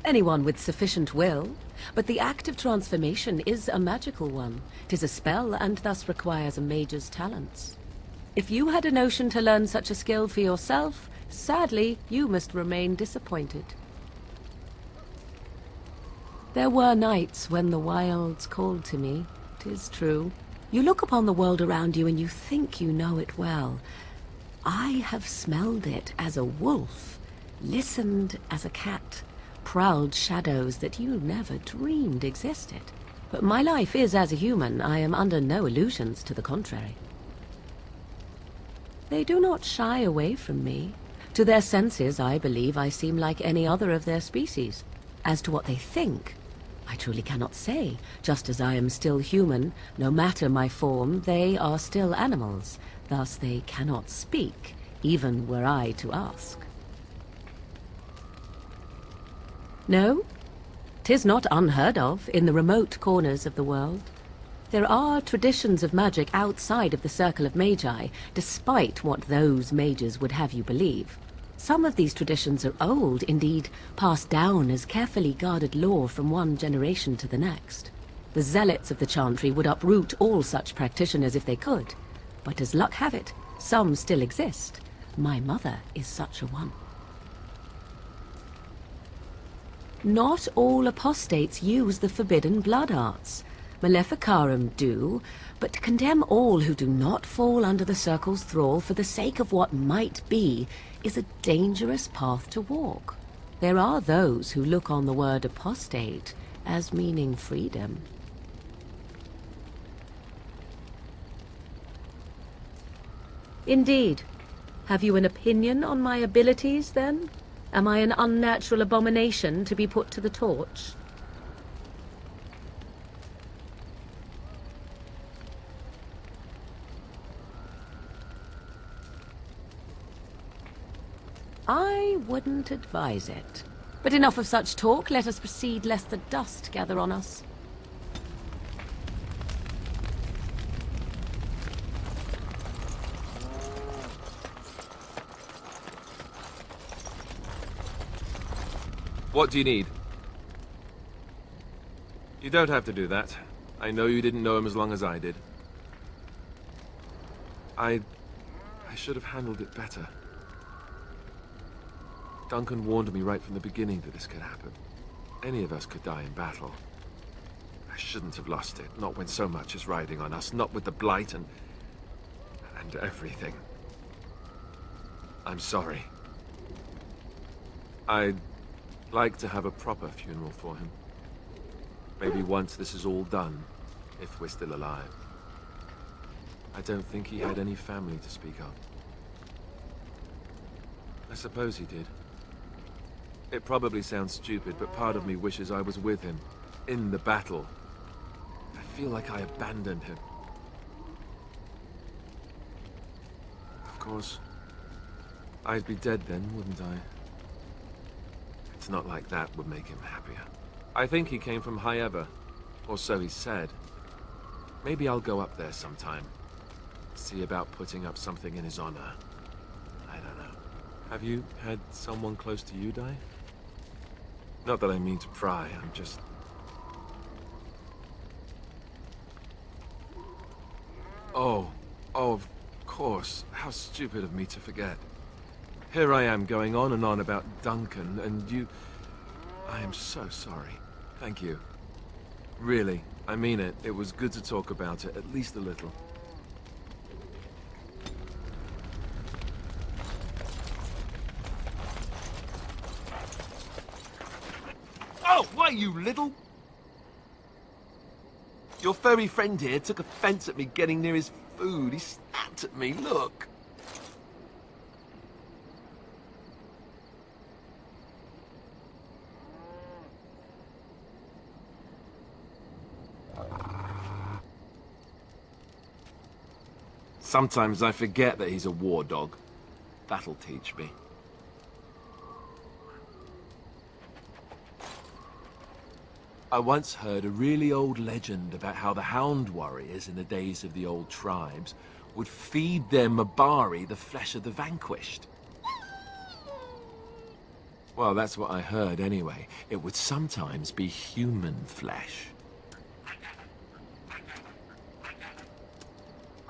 Anyone with sufficient will, but the act of transformation is a magical one. 'Tis a spell and thus requires a mage's talents. If you had a notion to learn such a skill for yourself, sadly, you must remain disappointed. There were nights when the wilds called to me, 'tis true. You look upon the world around you and you think you know it well. I have smelled it as a wolf, listened as a cat, prowled shadows that you never dreamed existed. But my life is as a human. I am under no illusions to the contrary. They do not shy away from me. To their senses, I believe I seem like any other of their species. As to what they think, I truly cannot say. Just as I am still human, no matter my form, they are still animals. Thus they cannot speak, even were I to ask. No, 'tis not unheard of in the remote corners of the world. There are traditions of magic outside of the circle of magi, despite what those mages would have you believe. Some of these traditions are old, indeed, passed down as carefully guarded lore from one generation to the next. The zealots of the chantry would uproot all such practitioners if they could. But as luck have it, some still exist. My mother is such a one. Not all apostates use the forbidden blood arts. Maleficarum do, but to condemn all who do not fall under the circle's thrall for the sake of what might be is a dangerous path to walk. There are those who look on the word apostate as meaning freedom. Indeed. Have you an opinion on my abilities, then? Am I an unnatural abomination to be put to the torch? I wouldn't advise it. But enough of such talk. Let us proceed, lest the dust gather on us. What do you need? You don't have to do that. I know you didn't know him as long as I did. I should have handled it better. Duncan warned me right from the beginning that this could happen. Any of us could die in battle. I shouldn't have lost it, not when so much is riding on us, not with the Blight and everything. I'm sorry. I'd like to have a proper funeral for him. Maybe once this is all done, if we're still alive. I don't think he had any family to speak of. I suppose he did. It probably sounds stupid, but part of me wishes I was with him, in the battle. I feel like I abandoned him. Of course, I'd be dead then, wouldn't I? It's not like that would make him happier. I think he came from High Ever, or so he said. Maybe I'll go up there sometime. See about putting up something in his honor. I don't know. Have you had someone close to you die? Not that I mean to pry, I'm just... Oh, of course. How stupid of me to forget. Here I am going on and on about Duncan, and you... I am so sorry. Thank you. Really, I mean it. It was good to talk about it, at least a little. Oh, why, you little... Your furry friend here took offense at me getting near his food. He snapped at me, look. Sometimes I forget that he's a war dog. That'll teach me. I once heard a really old legend about how the Hound warriors in the days of the old tribes would feed their Mabari the flesh of the vanquished. Well, that's what I heard anyway. It would sometimes be human flesh.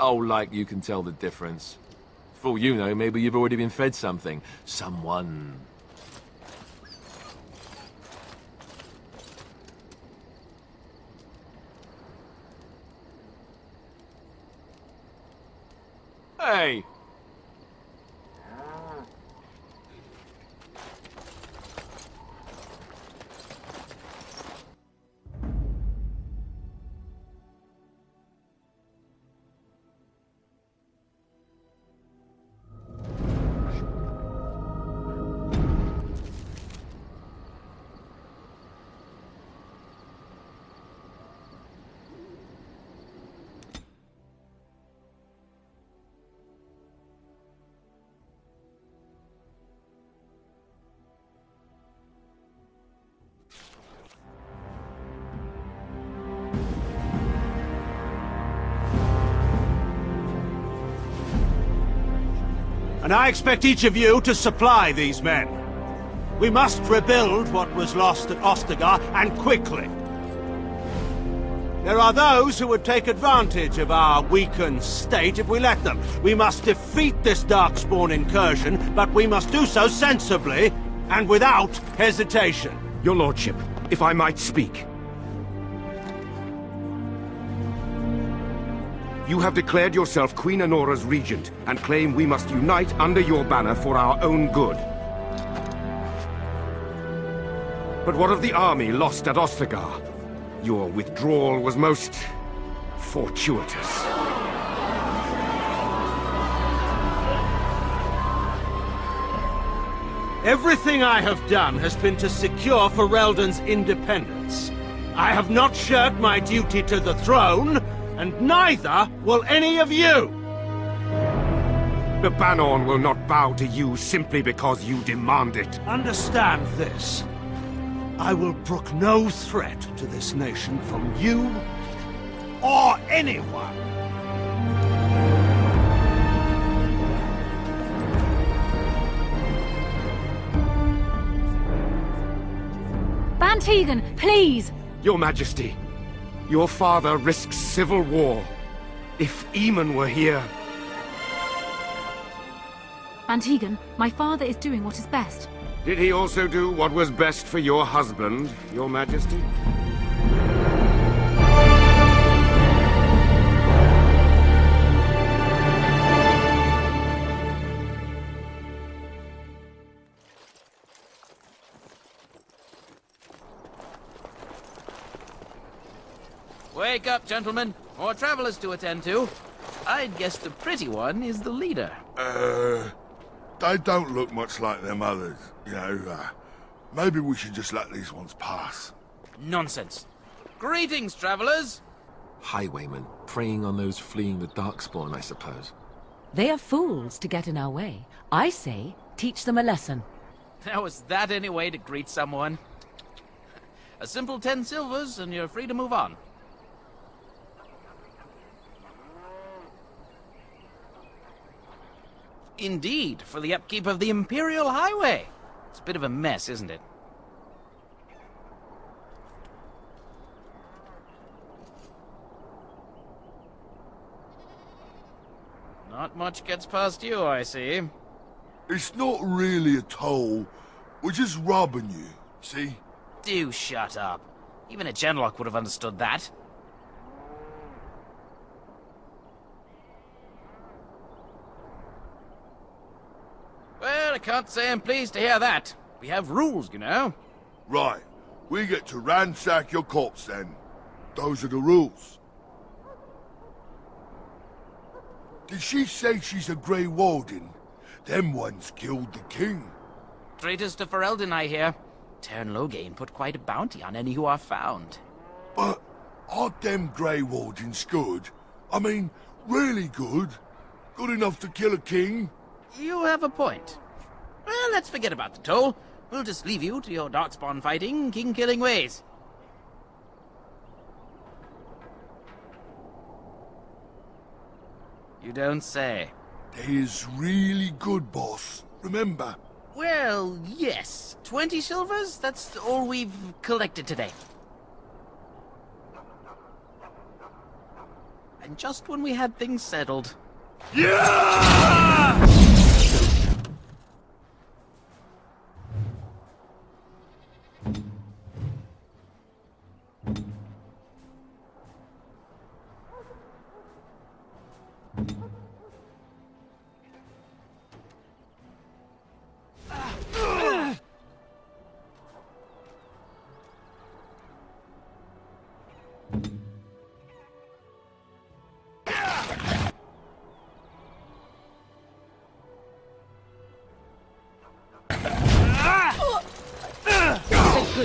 Oh, like you can tell the difference. For all you know, maybe you've already been fed something. Someone. Hey! And I expect each of you to supply these men. We must rebuild what was lost at Ostagar, and quickly. There are those who would take advantage of our weakened state if we let them. We must defeat this Darkspawn incursion, but we must do so sensibly and without hesitation. Your Lordship, if I might speak. You have declared yourself Queen Honora's regent, and claim we must unite under your banner for our own good. But what of the army lost at Ostagar? Your withdrawal was most... fortuitous. Everything I have done has been to secure Ferelden's independence. I have not shirked my duty to the throne, and neither will any of you! The Banorn will not bow to you simply because you demand it. Understand this. I will brook no threat to this nation from you or anyone. Van Tegan, please! Your Majesty, your father risks civil war. If Eamon were here... Van Tegan, my father is doing what is best. Did he also do what was best for your husband, your majesty? Wake up, gentlemen. More travelers to attend to. I'd guess the pretty one is the leader. They don't look much like them others, you know. Maybe we should just let these ones pass. Nonsense. Greetings, travelers. Highwaymen, preying on those fleeing the Darkspawn, I suppose. They are fools to get in our way. I say, teach them a lesson. Now, is that any way to greet someone? A simple 10 silvers, and you're free to move on. Indeed, for the upkeep of the Imperial Highway. It's a bit of a mess, isn't it? Not much gets past you, I see. It's not really a toll. We're just robbing you, see? Do shut up. Even a Genlock would have understood that. Well, I can't say I'm pleased to hear that. We have rules, you know. Right. We get to ransack your corpse, then. Those are the rules. Did she say she's a Grey Warden? Them ones killed the king. Traitors to Ferelden, I hear. Tern Loghain put quite a bounty on any who are found. But aren't them Grey Wardens good? I mean, really good? Good enough to kill a king? You have a point. Well, let's forget about the toll. We'll just leave you to your Darkspawn fighting, king-killing ways. You don't say. They is really good, boss. Remember? Well, yes. 20 silvers? That's all we've collected today. And just when we had things settled. Yeah!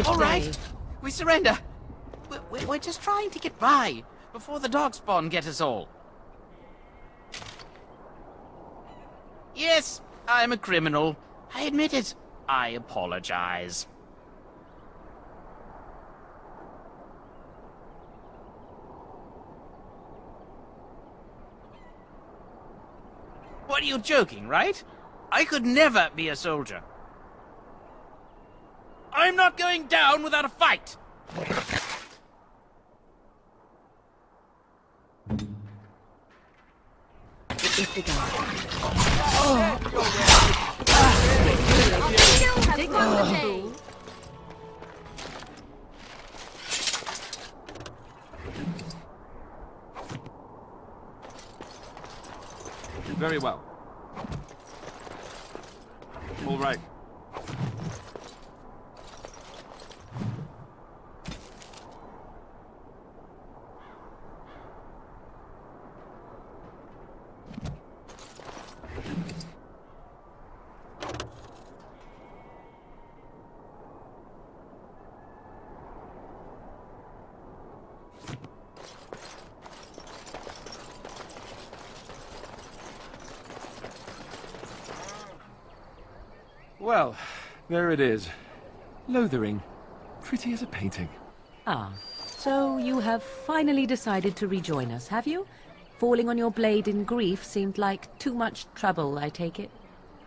All right, we surrender. We're just trying to get by before the Darkspawn get us all. Yes, I'm a criminal. I admit it. I apologize. What are you joking, right? I could never be a soldier. I'm not going down without a fight! It's begun. Very well. All right. Well, there it is. Lothering. Pretty as a painting. Ah, so you have finally decided to rejoin us, have you? Falling on your blade in grief seemed like too much trouble, I take it.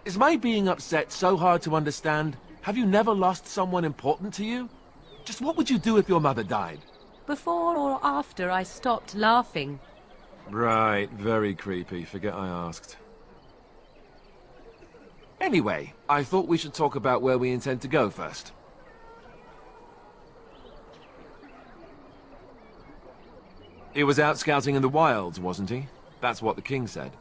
Is my being upset so hard to understand? Have you never lost someone important to you? Just what would you do if your mother died? Before or after I stopped laughing. Right, very creepy. Forget I asked. Anyway, I thought we should talk about where we intend to go first. He was out scouting in the wilds, wasn't he? That's what the king said.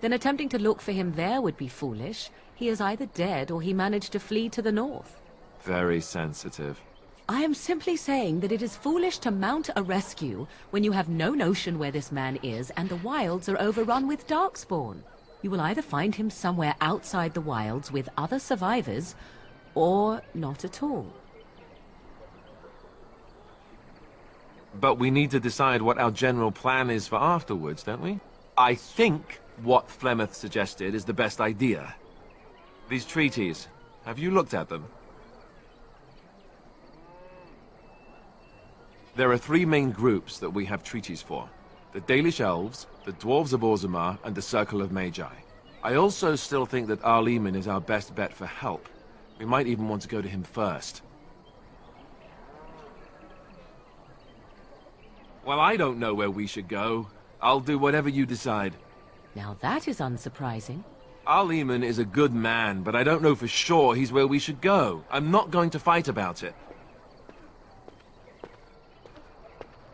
Then attempting to look for him there would be foolish. He is either dead or he managed to flee to the north. Very sensitive. I am simply saying that it is foolish to mount a rescue when you have no notion where this man is and the wilds are overrun with darkspawn. You will either find him somewhere outside the wilds with other survivors, or not at all. But we need to decide what our general plan is for afterwards, don't we? I think what Flemeth suggested is the best idea. These treaties, have you looked at them? There are three main groups that we have treaties for. The Dalish Elves, the Dwarves of Orzammar, and the Circle of Magi. I also still think that Arleman is our best bet for help. We might even want to go to him first. Well, I don't know where we should go. I'll do whatever you decide. Now that is unsurprising. Arleman is a good man, but I don't know for sure he's where we should go. I'm not going to fight about it.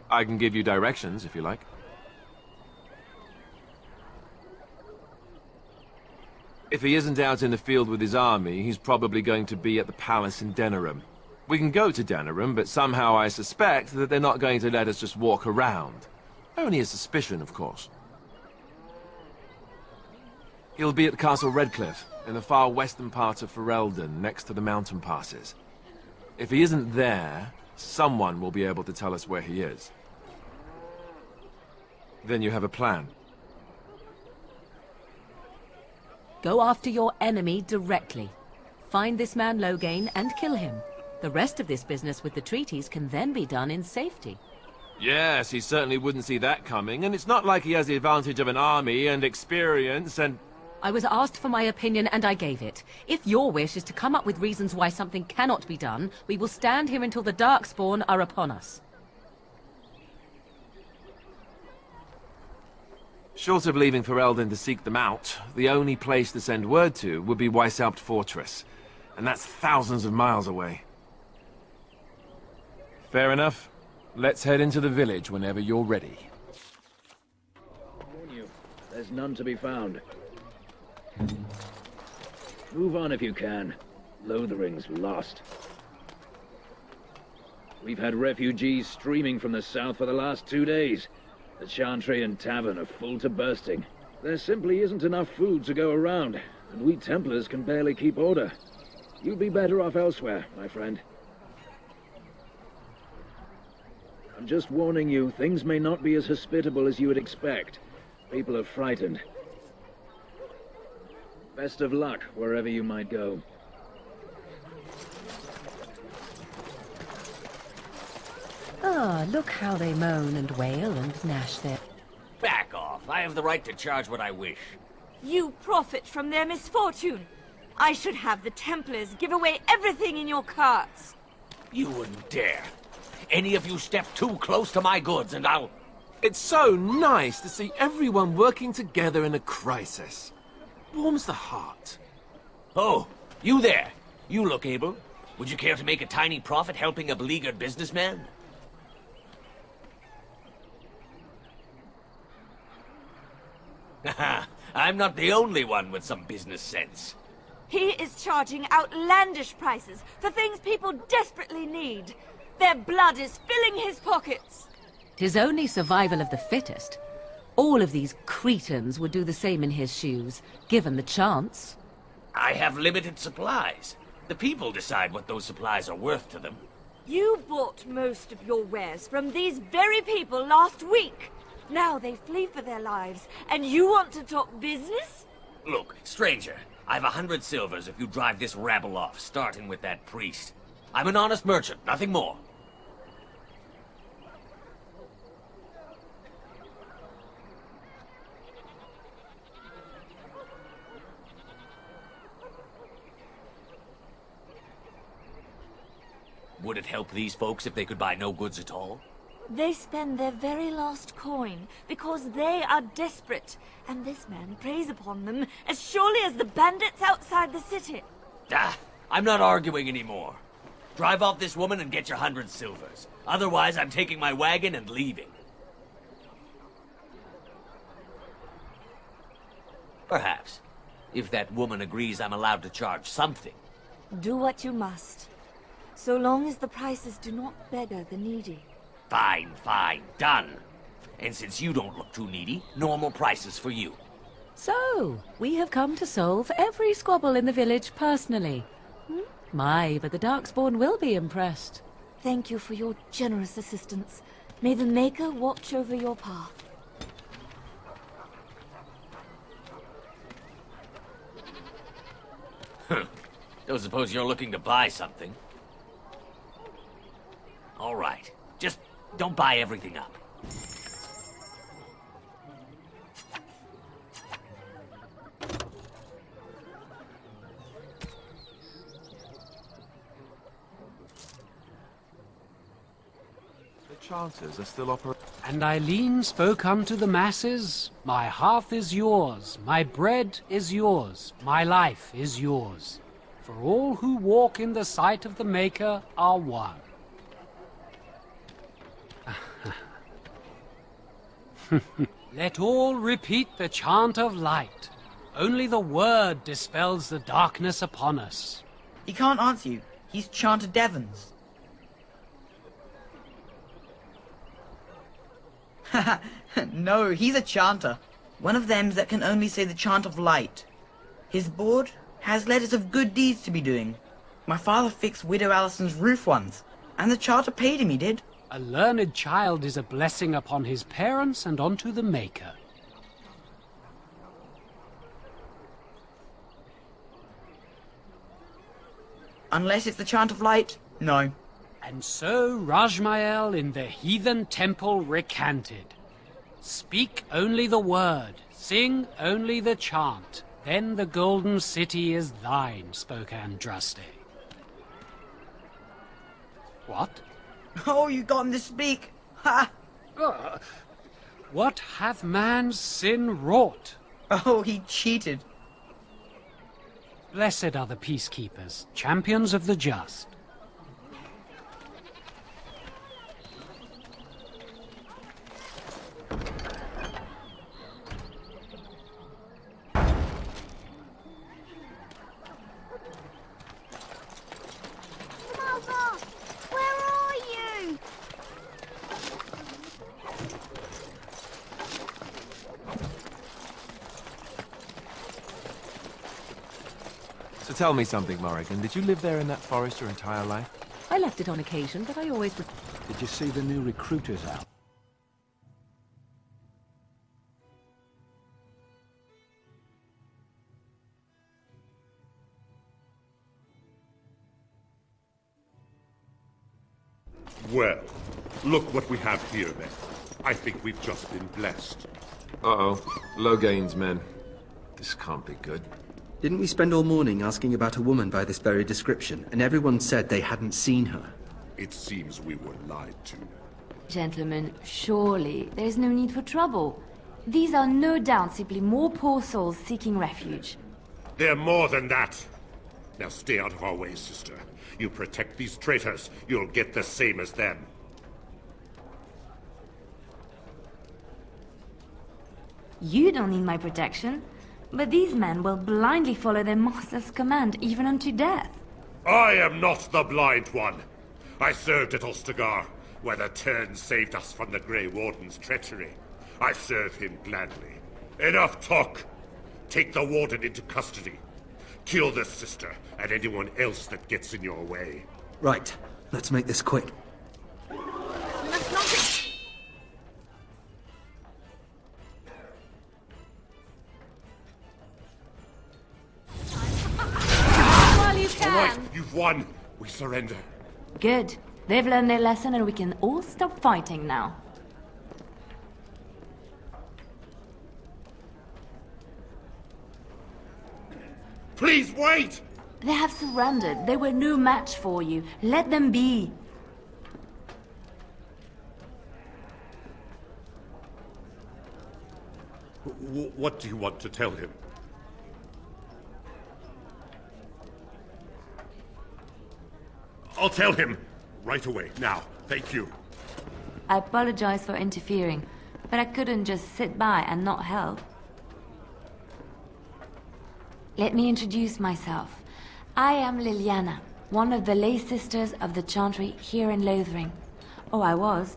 I can give you directions, if you like. If he isn't out in the field with his army, he's probably going to be at the palace in Denerim. We can go to Denerim, but somehow I suspect that they're not going to let us just walk around. Only a suspicion, of course. He'll be at Castle Redcliffe, in the far western part of Ferelden, next to the mountain passes. If he isn't there, someone will be able to tell us where he is. Then you have a plan. Go after your enemy directly. Find this man Loghain and kill him. The rest of this business with the treaties can then be done in safety. Yes, he certainly wouldn't see that coming, and it's not like he has the advantage of an army and experience and... I was asked for my opinion and I gave it. If your wish is to come up with reasons why something cannot be done, we will stand here until the Darkspawn are upon us. Short of leaving Ferelden to seek them out, the only place to send word to would be Weishaupt Fortress. And that's thousands of miles away. Fair enough. Let's head into the village whenever you're ready. There's none to be found. Move on if you can. Lothering's lost. We've had refugees streaming from the south for the last 2 days. The Chantry and Tavern are full to bursting. There simply isn't enough food to go around, and we Templars can barely keep order. You'd be better off elsewhere, my friend. I'm just warning you, things may not be as hospitable as you would expect. People are frightened. Best of luck, wherever you might go. Ah, look how they moan and wail and gnash their... Back off. I have the right to charge what I wish. You profit from their misfortune. I should have the Templars give away everything in your carts. You wouldn't dare. Any of you step too close to my goods and I'll... It's so nice to see everyone working together in a crisis. Warms the heart. Oh, you there. You look able. Would you care to make a tiny profit helping a beleaguered businessman? Haha, I'm not the only one with some business sense. He is charging outlandish prices for things people desperately need. Their blood is filling his pockets. 'Tis only survival of the fittest. All of these cretins would do the same in his shoes, given the chance. I have limited supplies. The people decide what those supplies are worth to them. You bought most of your wares from these very people last week. Now they flee for their lives, and you want to talk business? Look, stranger, I've 100 silvers if you drive this rabble off, starting with that priest. I'm an honest merchant, nothing more. Would it help these folks if they could buy no goods at all? They spend their very last coin because they are desperate, and this man preys upon them as surely as the bandits outside the city. Ah, I'm not arguing anymore. Drive off this woman and get your 100 silvers. Otherwise, I'm taking my wagon and leaving. Perhaps. If that woman agrees I'm allowed to charge something. Do what you must, so long as the prices do not beggar the needy. Fine, fine, done. And since you don't look too needy, normal prices for you. So, we have come to solve every squabble in the village personally. My, but the Darkspawn will be impressed. Thank you for your generous assistance. May the Maker watch over your path. Don't suppose you're looking to buy something? All right. Just don't buy everything up. The chanters are still operating. And Eileen spoke unto the masses, my hearth is yours, my bread is yours, my life is yours. For all who walk in the sight of the Maker are one. Let all repeat the chant of light. Only the word dispels the darkness upon us. He can't answer you. He's chanted Devons. No, he's a chanter. One of them that can only say the chant of light. His board has letters of good deeds to be doing. My father fixed Widow Allison's roof once, and the charter paid him, he did. A learned child is a blessing upon his parents and onto the Maker. Unless it's the chant of light, no. And so Rajmael in the heathen temple recanted. Speak only the word, sing only the chant, then the golden city is thine, spoke Andraste. What? Oh, you got him to speak! Ha! What hath man's sin wrought? Oh, he cheated. Blessed are the peacekeepers, champions of the just. Mother, where are you? So tell me something, Morrigan. Did you live there in that forest your entire life? I left it on occasion, but I always... Did you see the new recruiters out? Well, look what we have here, then. I think we've just been blessed. Uh-oh. Logain's men. This can't be good. Didn't we spend all morning asking about a woman by this very description, and everyone said they hadn't seen her? It seems we were lied to. Gentlemen, surely there's no need for trouble. These are no doubt simply more poor souls seeking refuge. They're more than that. Now stay out of our way, sister. You protect these traitors, you'll get the same as them. You don't need my protection, but these men will blindly follow their master's command even unto death. I am not the blind one. I served at Ostagar, where the Turn saved us from the Grey Warden's treachery. I serve him gladly. Enough talk! Take the Warden into custody. Kill this sister and anyone else that gets in your way. Right. Let's make this quick. While you can. All right, you've won. We surrender. Good. They've learned their lesson and we can all stop fighting now. Please wait! They have surrendered. They were no match for you. Let them be. What do you want to tell him? I'll tell him! Right away, now. Thank you. I apologize for interfering, but I couldn't just sit by and not help. Let me introduce myself. I am Leliana, one of the lay sisters of the Chantry here in Lothering. Oh, I was.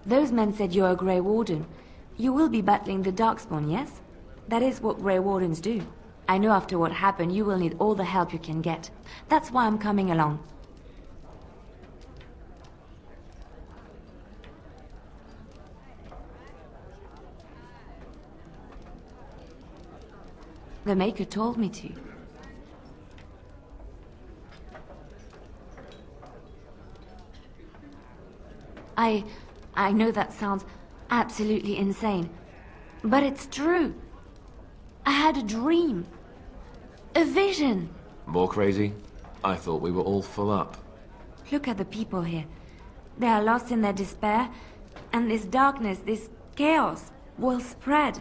Those men said you're a Grey Warden. You will be battling the Darkspawn, yes? That is what Grey Wardens do. I know after what happened, you will need all the help you can get. That's why I'm coming along. The Maker told me to. I know that sounds absolutely insane, but it's true. I had a dream. A vision. More crazy? I thought we were all full up. Look at the people here. They are lost in their despair, and this darkness, this chaos, will spread.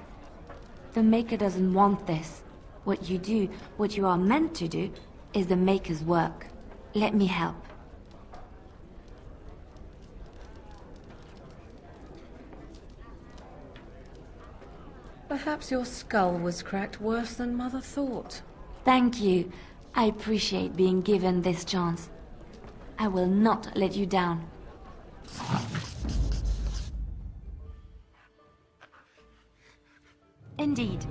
The Maker doesn't want this. What you do, what you are meant to do, is the Maker's work. Let me help. Perhaps your skull was cracked worse than Mother thought. Thank you. I appreciate being given this chance. I will not let you down. Indeed.